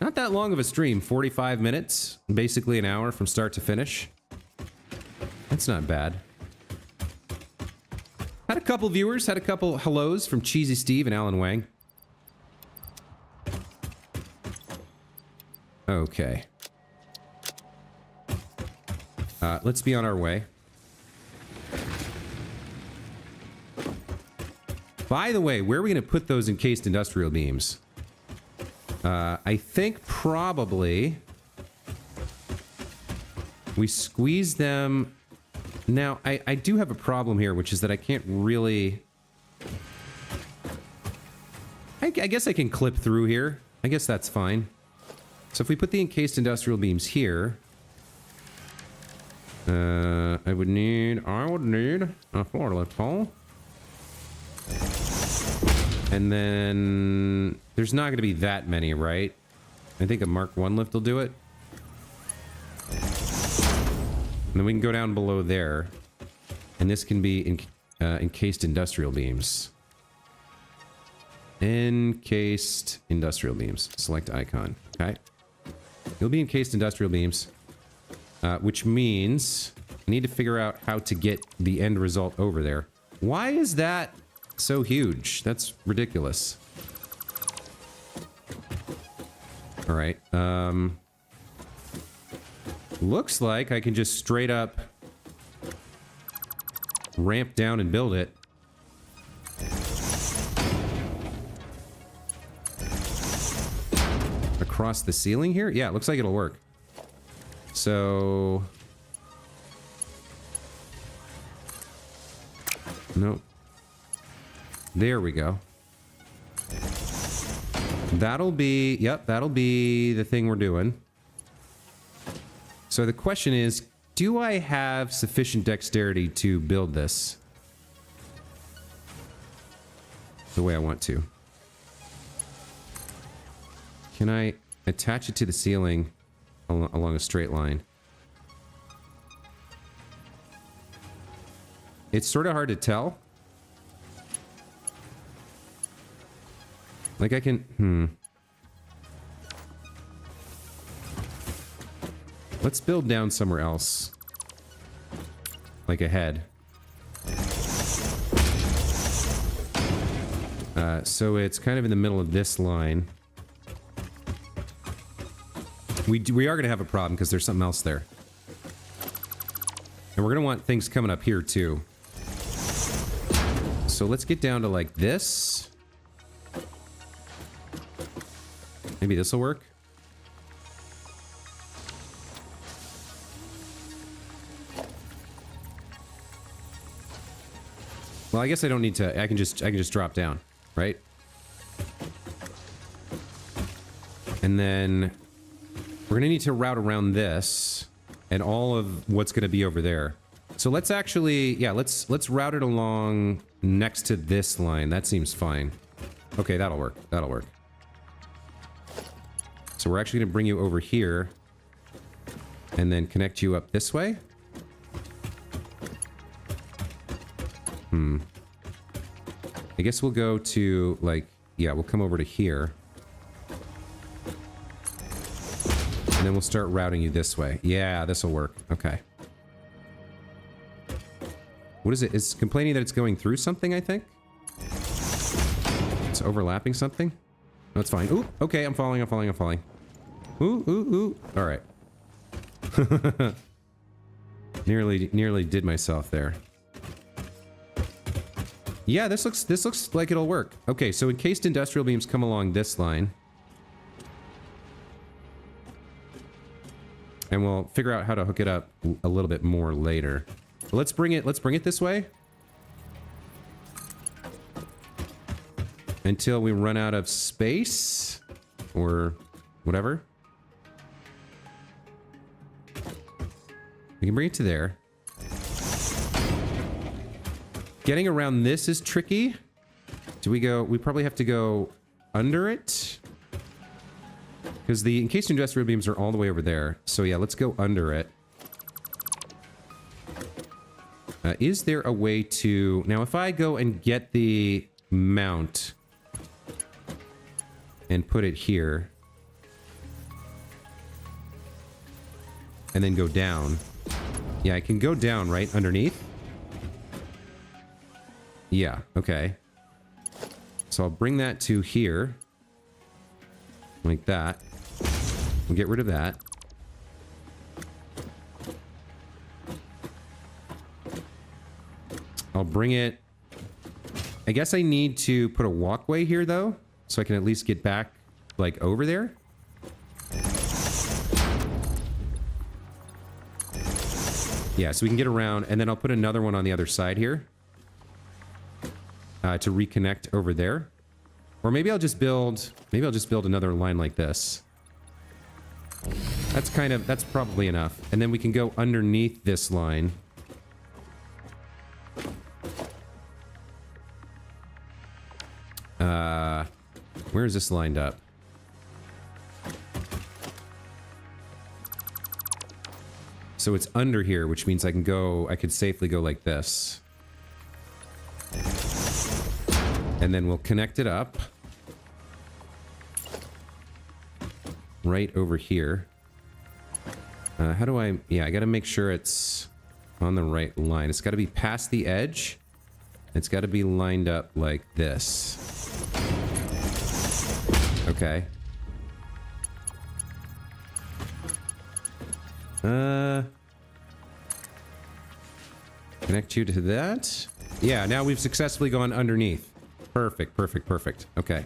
Not that long of a stream, 45 minutes, basically an hour from start to finish. That's not bad. Had a couple viewers, had a couple hellos from Cheesy Steve and Alan Wang. Okay. Let's be on our way. By the way, where are we going to put those encased industrial beams? I think probably we squeeze them. Now, I do have a problem here, which is that I can't really... I guess I can clip through here. I guess that's fine. So if we put the encased industrial beams here... I would need a floor lift hole. And then there's not going to be that many, right? I think a Mark 1 lift will do it. And then we can go down below there. And this can be encased industrial beams. Encased industrial beams. Select icon. Okay. You'll be encased industrial beams. Which means I need to figure out how to get the end result over there. Why is that so huge? That's ridiculous. All right. Looks like I can just straight up ramp down and build it. Across the ceiling here? Yeah, it looks like it'll work. So... No. There we go. That'll be, yep, that'll be the thing we're doing. So the question is, do I have sufficient dexterity to build this the way I want to? Can I attach it to the ceiling along a straight line? It's sort of hard to tell. Like I can, Let's build down somewhere else. Like ahead. So it's kind of in the middle of this line. We are going to have a problem because there's something else there. And we're going to want things coming up here too. So let's get down to like this. Maybe this will work. Well, I guess I don't need to. I can just drop down, right? And then we're gonna need to route around this and all of what's gonna be over there. So let's actually, yeah, let's route it along next to this line. That seems fine. Okay, that'll work. That'll work. So we're actually gonna bring you over here and then connect you up this way. I guess we'll go to, like, yeah, we'll come over to here. And then we'll start routing you this way. Yeah, this'll work. Okay. What is it? It's complaining that it's going through something, I think? It's overlapping something? No, it's fine. Ooh, okay, I'm falling. Ooh, ooh, ooh. Alright. Nearly did myself there. Yeah, this looks like it'll work. Okay, so encased industrial beams come along this line. And we'll figure out how to hook it up a little bit more later. But let's bring it this way. Until we run out of space. Or whatever. We can bring it to there. Getting around this is tricky. We probably have to go under it. Because the encased industrial beams are all the way over there. So yeah, let's go under it. Is there a way to... Now, if I go and get the mount and put it here, and then go down. Yeah, I can go down, right? Underneath? Yeah, okay. So I'll bring that to here. Like that. We'll get rid of that. I'll bring it... I guess I need to put a walkway here, though. So I can at least get back, like, over there. Yeah, so we can get around. And then I'll put another one on the other side here. To reconnect over there. Or maybe I'll just build... Maybe I'll just build another line like this. That's probably enough. And then we can go underneath this line. Where is this lined up? So it's under here, which means I could safely go like this. And then we'll connect it up. Right over here. How do I... Yeah, I gotta make sure it's on the right line. It's gotta be past the edge. It's gotta be lined up like this. Okay. Connect you to that. Yeah, now we've successfully gone underneath. Perfect, perfect, perfect. Okay.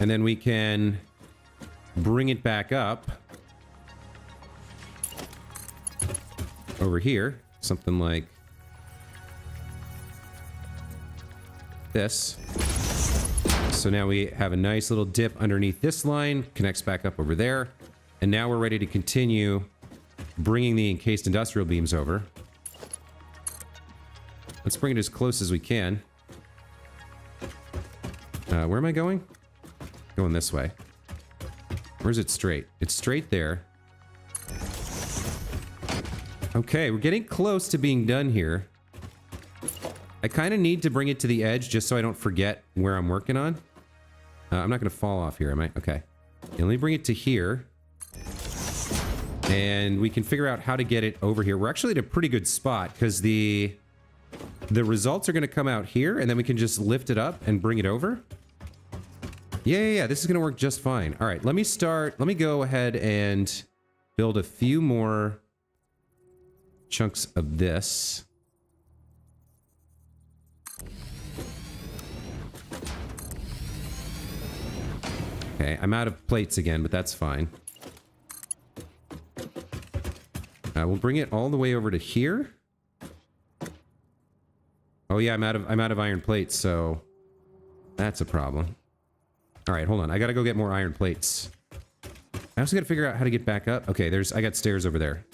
And then we can bring it back up. Over here. Something like... this. So now we have a nice little dip underneath this line, connects back up over there. And now we're ready to continue bringing the encased industrial beams over. Let's bring it as close as we can. Where am I going? Going this way. Where's it straight? It's straight there. Okay, we're getting close to being done here. I kind of need to bring it to the edge just so I don't forget where I'm working on. I'm not going to fall off here, am I? Okay. Yeah, let me bring it to here. And we can figure out how to get it over here. We're actually at a pretty good spot because the results are going to come out here and then we can just lift it up and bring it over. Yeah. This is going to work just fine. All right, let me go ahead and build a few more chunks of this. Okay, I'm out of plates again, but that's fine. We'll bring it all the way over to here. Oh yeah, I'm out of iron plates, so that's a problem. All right, hold on. I gotta go get more iron plates. I also gotta figure out how to get back up. Okay, I got stairs over there.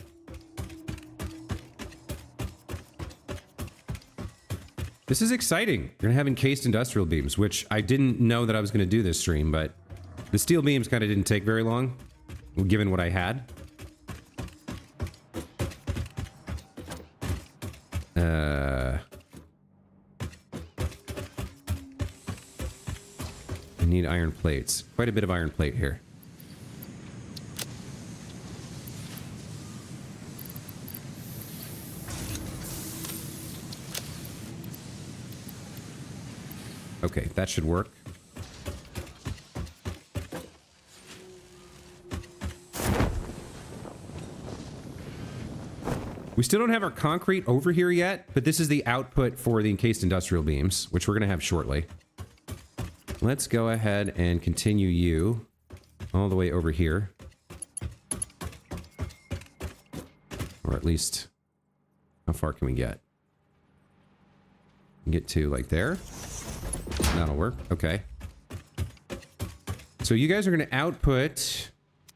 This is exciting. We're gonna have encased industrial beams, which I didn't know that I was gonna do this stream, but the steel beams kind of didn't take very long, given what I had. I need iron plates. Quite a bit of iron plate here. Okay, that should work. We still don't have our concrete over here yet, but this is the output for the encased industrial beams, which we're going to have shortly. Let's go ahead and continue you all the way over here. Or at least, how far can we get? Get to like there. That'll work. Okay. So you guys are going to output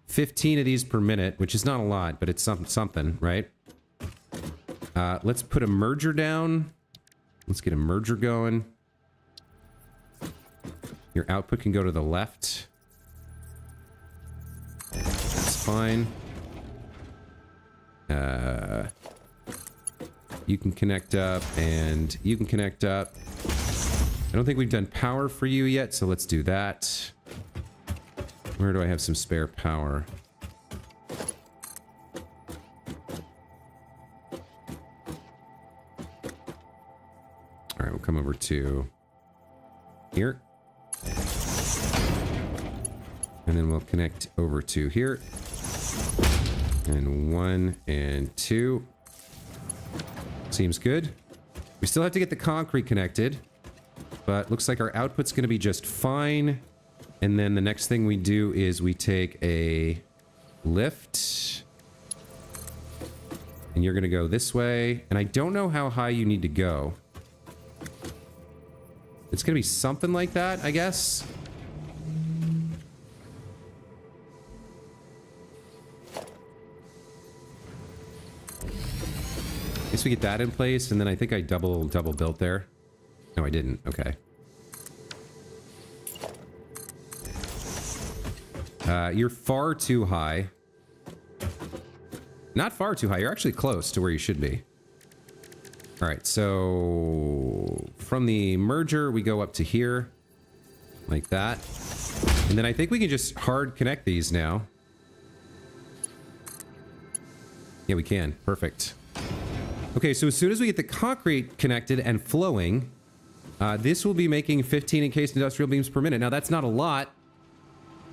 15 of these per minute, which is not a lot, but it's something, right? Let's put a merger down. Let's get a merger going. Your output can go to the left. That's fine. You can connect up, and you can connect up. I don't think we've done power for you yet, so let's do that. Where do I have some spare power? All right, we'll come over to here. And then we'll connect over to here. And 1 and 2. Seems good. We still have to get the concrete connected. But looks like our output's going to be just fine. And then the next thing we do is we take a lift. And you're going to go this way. And I don't know how high you need to go. It's going to be something like that, I guess. I guess we get that in place, and then I think I double built there. No, I didn't. Okay. You're far too high. Not far too high. You're actually close to where you should be. All right, so from the merger, we go up to here, like that. And then I think we can just hard connect these now. Yeah, we can. Perfect. Okay, so as soon as we get the concrete connected and flowing, this will be making 15 encased industrial beams per minute. Now, that's not a lot,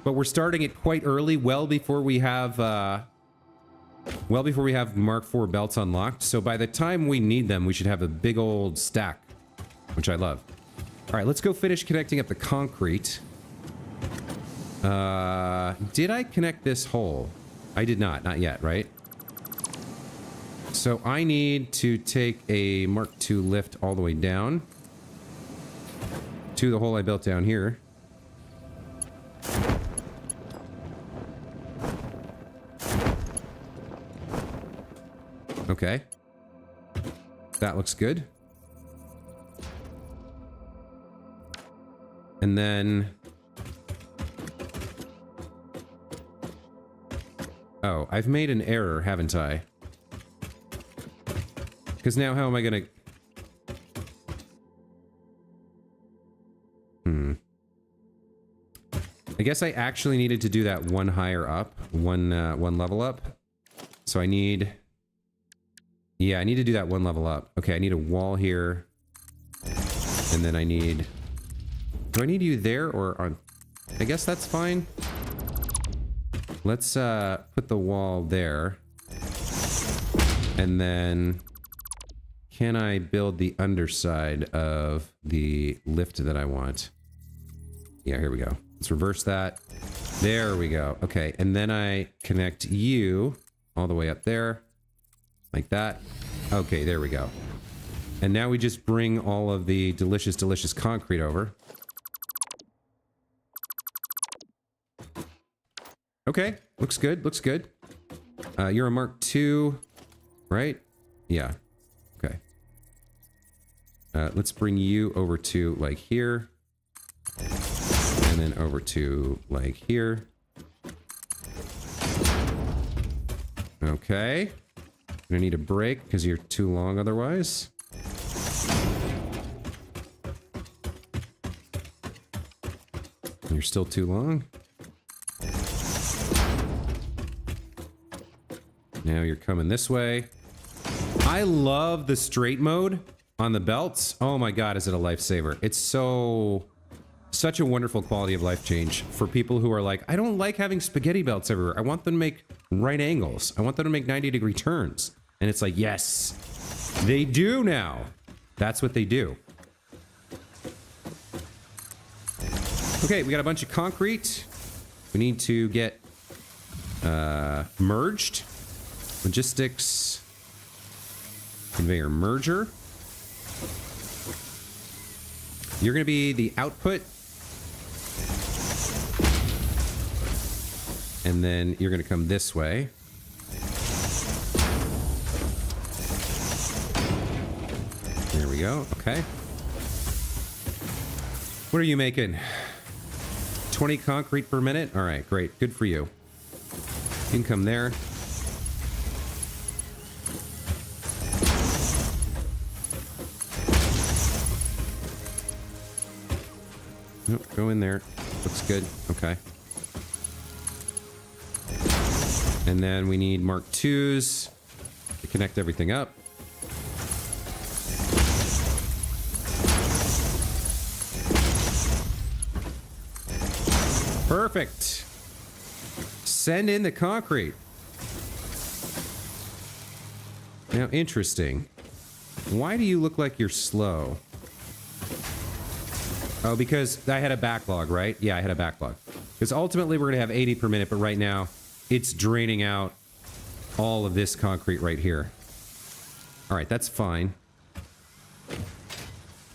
but we're starting it quite early, well before we have Mark IV belts unlocked. So by the time we need them, we should have a big old stack, which I love. All right, let's go finish connecting up the concrete. Did I connect this hole? I did not yet, right? So I need to take a Mark II lift all the way down. to the hole I built down here. Okay. That looks good. And then... Oh, I've made an error, haven't I? Because now how am I gonna... I guess I actually needed to do that one higher up. One level up. So I need... Yeah, I need to do that one level up. Okay, I need a wall here. And then I need... Do I need you there or on... I guess that's fine. Let's put the wall there. And then... Can I build the underside of the lift that I want? Yeah, here we go. Let's reverse that. There we go. Okay, and then I connect you all the way up there. Like that. Okay, there we go. And now we just bring all of the delicious, delicious concrete over. Okay, looks good, looks good. You're a Mark II, right? Yeah. Okay. Let's bring you over to, like, here. And then over to, like, here. Okay. Gonna need a break because you're too long otherwise. You're still too long. Now you're coming this way. I love the straight mode on the belts. Oh my god, is it a lifesaver. It's such a wonderful quality of life change for people who are like, I don't like having spaghetti belts everywhere. I want them to make right angles. I want them to make 90-degree turns. And it's like, yes, they do now. That's what they do. Okay, we got a bunch of concrete. We need to get merged. Logistics. Conveyor merger. You're going to be the output. And then you're going to come this way. There we go. Okay. What are you making? 20 concrete per minute? All right, great. Good for you. You can come there. Nope, go in there. Looks good. Okay. And then we need Mark IIs to connect everything up. Perfect. Send in the concrete. Now, interesting. Why do you look like you're slow? Oh, because I had a backlog, right? Yeah, I had a backlog. Because ultimately we're going to have 80 per minute, but right now it's draining out all of this concrete right here. All right, that's fine.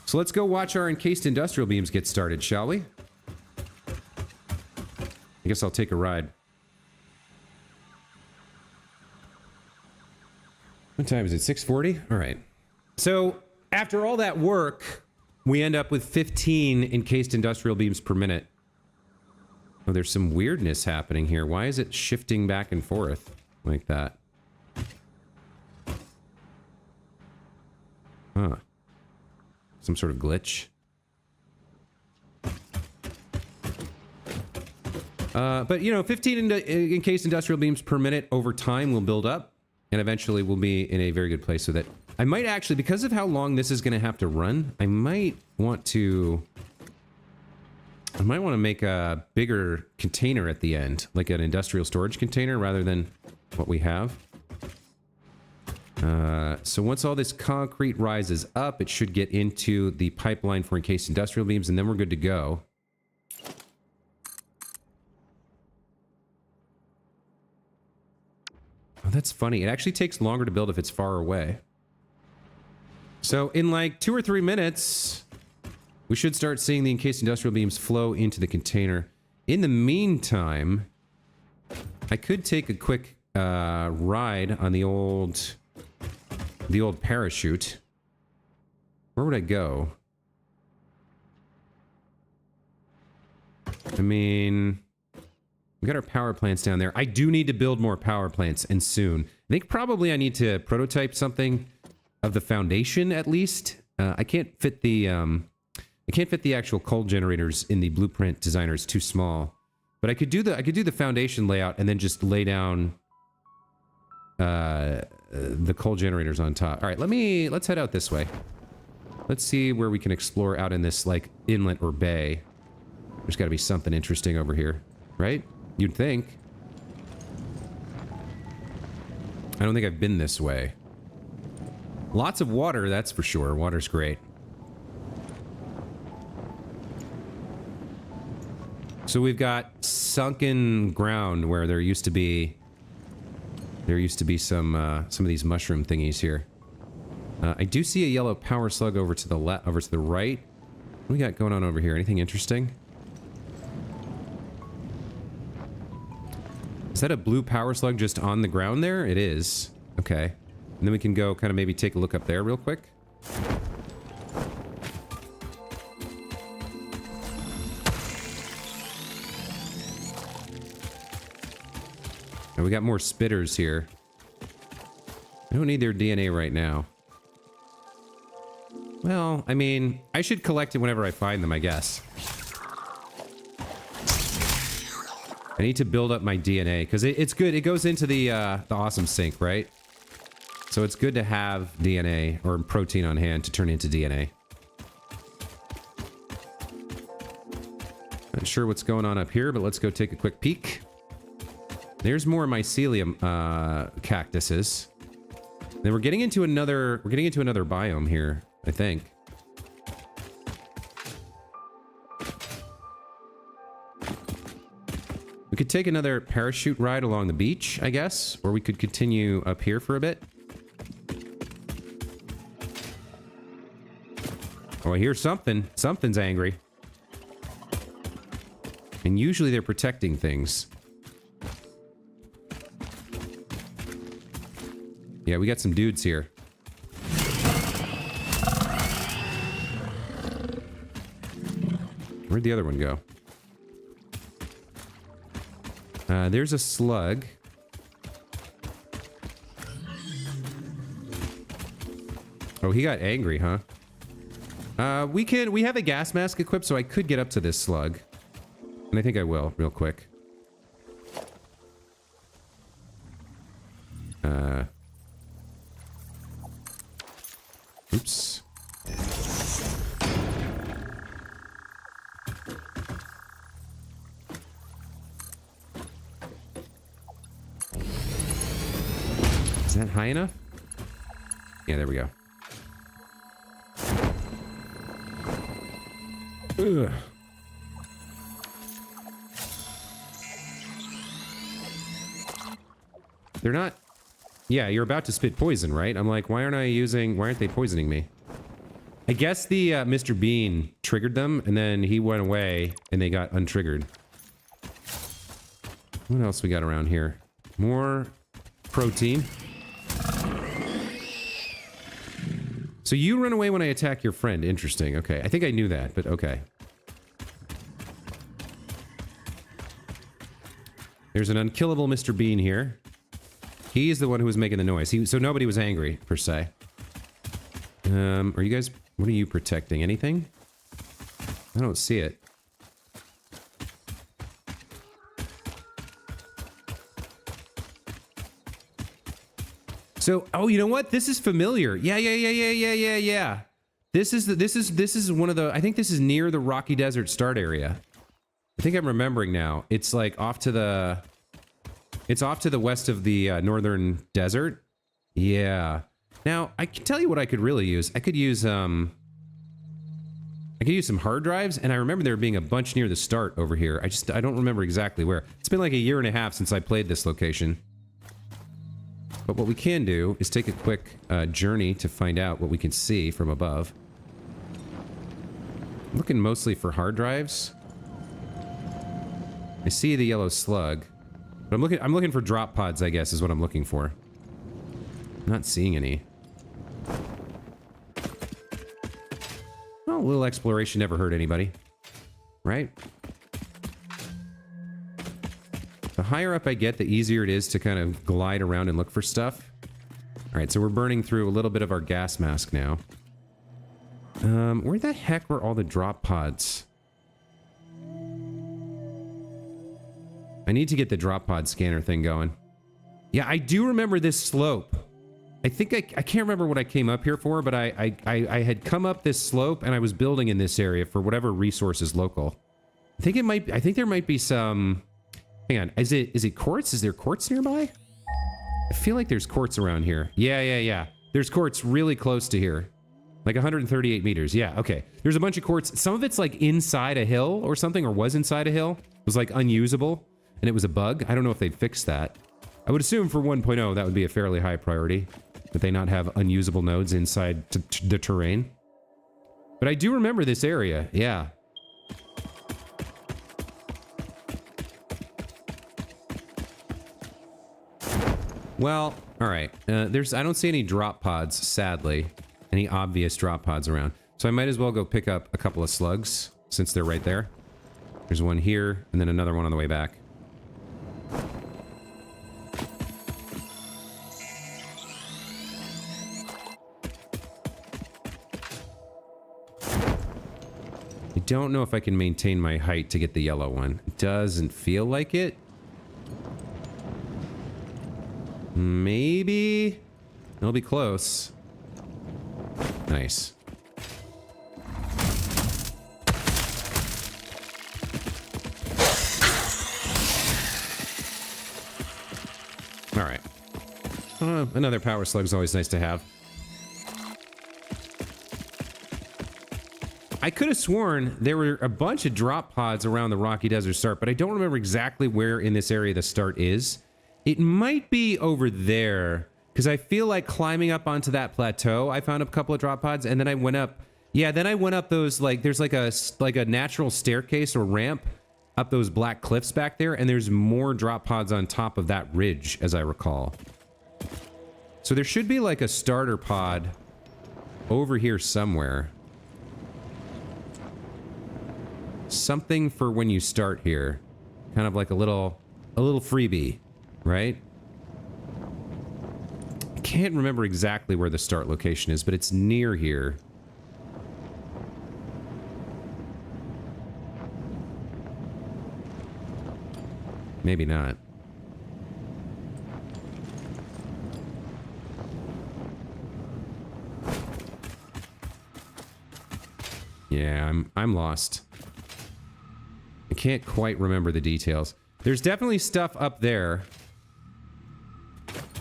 So let's go watch our encased industrial beams get started, shall we? I guess I'll take a ride. What time is it? 6:40? All right. So after all that work, we end up with 15 encased industrial beams per minute. Oh, there's some weirdness happening here. Why is it shifting back and forth like that? Huh. Some sort of glitch. But, you know, 15 encased industrial beams per minute over time will build up, and eventually we'll be in a very good place with it. I might actually, because of how long this is going to have to run, I might want to make a bigger container at the end, like an industrial storage container rather than what we have. So once all this concrete rises up, it should get into the pipeline for encased industrial beams, and then we're good to go. Oh, that's funny. It actually takes longer to build if it's far away. So in like 2 or 3 minutes, We should start seeing the encased industrial beams flow into the container. In the meantime, I could take a quick ride on the old parachute. Where would I go? I mean, we got our power plants down there. I do need to build more power plants, and soon. I think probably I need to prototype something of the foundation at least. I can't fit the actual coal generators in the blueprint designer. It's too small. But I could do the foundation layout and then just lay down the coal generators on top. All right, let's head out this way. Let's see where we can explore out in this like inlet or bay. There's got to be something interesting over here, right? You'd think. I don't think I've been this way. Lots of water, that's for sure. Water's great. So we've got sunken ground where there used to be some of these mushroom thingies here. I do see a yellow power slug over to the left, over to the right. What do we got going on over here? Anything interesting? Is that a blue power slug just on the ground there? It is. Okay. And then we can go kind of maybe take a look up there real quick. And we got more spitters here. I don't need their DNA right now. Well, I mean, I should collect it whenever I find them, I guess. I need to build up my DNA, because it's good. It goes into the awesome sink, right? So it's good to have DNA, or protein on hand to turn into DNA. Not sure what's going on up here, but let's go take a quick peek. There's more mycelium cactuses. Then we're getting into another biome here, I think. We could take another parachute ride along the beach, I guess, or we could continue up here for a bit. Oh, I hear something. Something's angry. And usually they're protecting things. Yeah, we got some dudes here. Where'd the other one go? There's a slug. Oh, he got angry, huh? We have a gas mask equipped, so I could get up to this slug. And I think I will, real quick. Oops. Is that high enough? Yeah, there we go. Ugh. They're not... Yeah, you're about to spit poison, right? I'm like, why aren't they poisoning me? I guess the Mr. Bean triggered them, and then he went away, and they got untriggered. What else we got around here? More protein. So you run away when I attack your friend. Interesting. Okay. I think I knew that, but okay. There's an unkillable Mr. Bean here. He's the one who was making the noise. So nobody was angry, per se. Are you guys... What are you protecting? Anything? I don't see it. So, oh, you know what? This is familiar. Yeah. This is one of the... I think this is near the Rocky Desert start area. I think I'm remembering now. It's like off to the... It's off to the west of the northern desert. Yeah. Now, I can tell you what I could really use. I could use some hard drives, and I remember there being a bunch near the start over here. I don't remember exactly where. It's been like a year and a half since I played this location. But what we can do is take a quick journey to find out what we can see from above. Looking mostly for hard drives. I see the yellow slug. But I'm looking for drop pods, I guess, is what I'm looking for. I'm not seeing any. Well, a little exploration never hurt anybody. Right? The higher up I get, the easier it is to kind of glide around and look for stuff. Alright, so we're burning through a little bit of our gas mask now. Where the heck were all the drop pods? I need to get the drop pod scanner thing going. Yeah, I do remember this slope. I think I can't remember what I came up here for, but I had come up this slope and I was building in this area for whatever resources local. I think there might be some. Hang on, is it quartz? Is there quartz nearby? I feel like there's quartz around here. Yeah. There's quartz really close to here. Like 138 meters. Yeah, okay. There's a bunch of quartz. Some of it's like inside a hill or something, or was inside a hill. It was like unusable, and it was a bug. I don't know if they fixed that. I would assume for 1.0 that would be a fairly high priority, that they not have unusable nodes inside the terrain. But I do remember this area, yeah. Well, all right. I don't see any drop pods, sadly. Any obvious drop pods around. So I might as well go pick up a couple of slugs, since they're right there. There's one here, and then another one on the way back. I don't know if I can maintain my height to get the yellow one. It doesn't feel like it. Maybe. It'll be close. Nice. All right. Another power slug is always nice to have. I could have sworn there were a bunch of drop pods around the Rocky Desert start, but I don't remember exactly where in this area the start is. It might be over there, because I feel like climbing up onto that plateau, I found a couple of drop pods, and then I went up. Yeah, then I went up those, like, there's like a natural staircase or ramp up those black cliffs back there, and there's more drop pods on top of that ridge, as I recall. So there should be like a starter pod over here somewhere. Something for when you start here. Kind of like a little freebie, right? I can't remember exactly where the start location is, but it's near here. Maybe not. Yeah, I'm lost. I can't quite remember the details. There's definitely stuff up there.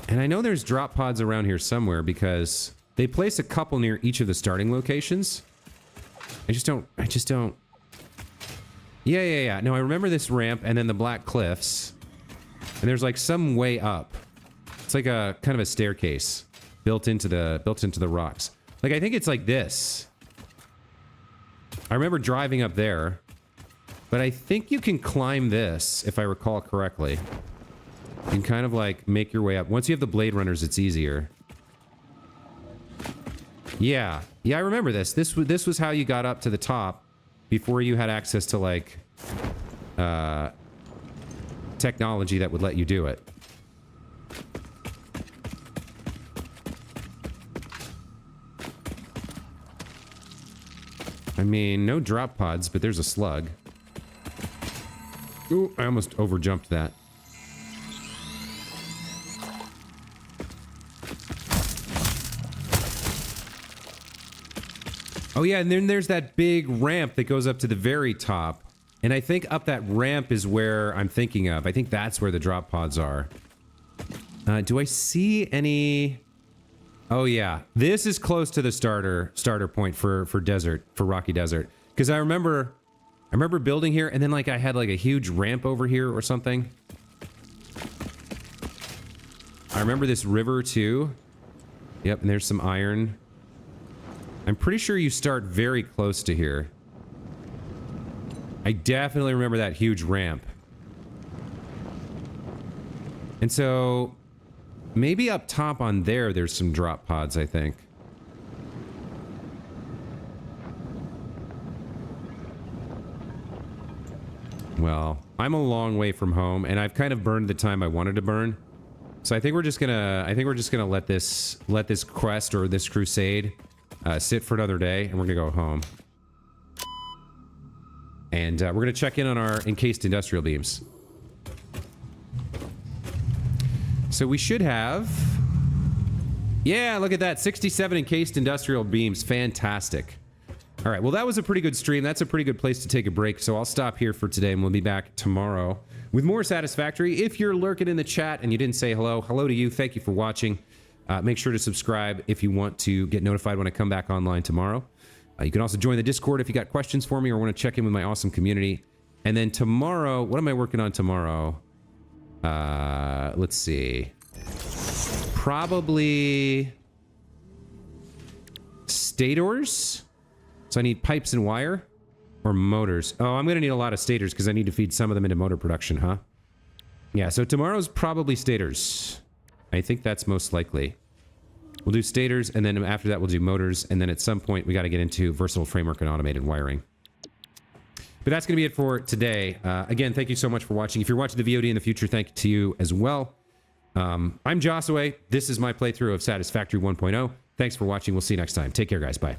And I know there's drop pods around here somewhere because they place a couple near each of the starting locations. I just don't. Yeah. No, I remember this ramp and then the black cliffs. And there's like some way up. It's like a kind of a staircase built into the rocks. Like I think it's like this. I remember driving up there. But I think you can climb this, if I recall correctly. You can kind of like make your way up. Once you have the Blade Runners, it's easier. Yeah, I remember this. This was how you got up to the top before you had access to like technology that would let you do it. I mean, no drop pods, but there's a slug. Ooh, I almost overjumped that. Oh yeah, and then there's that big ramp that goes up to the very top. And I think up that ramp is where I'm thinking of. I think that's where the drop pods are. Do I see any... Oh yeah, this is close to the starter point for Rocky Desert. Because I remember building here, and then like I had like a huge ramp over here or something. I remember this river too. Yep, and there's some iron. I'm pretty sure you start very close to here. I definitely remember that huge ramp. And so maybe up top on there, there's some drop pods, I think. Well, I'm a long way from home, and I've kind of burned the time I wanted to burn. So I think we're just gonna let this quest or this crusade sit for another day, and we're gonna go home. And we're gonna check in on our encased industrial beams. So we should have... Yeah, look at that. 67 encased industrial beams. Fantastic. All right, well, that was a pretty good stream. That's a pretty good place to take a break. So I'll stop here for today, and we'll be back tomorrow with more Satisfactory. If you're lurking in the chat and you didn't say hello, hello to you. Thank you for watching. Make sure to subscribe if you want to get notified when I come back online tomorrow. You can also join the Discord if you got questions for me or want to check in with my awesome community. And then tomorrow, what am I working on tomorrow? Let's see. Probably stators. So I need pipes and wire or motors. Oh, I'm going to need a lot of stators because I need to feed some of them into motor production, huh? Yeah, so tomorrow's probably stators. I think that's most likely. We'll do stators, and then after that we'll do motors, and then at some point we got to get into versatile framework and automated wiring. But that's going to be it for today. Again, thank you so much for watching. If you're watching the VOD in the future, thank you to you as well. I'm Josue. This is my playthrough of Satisfactory 1.0. Thanks for watching. We'll see you next time. Take care, guys. Bye.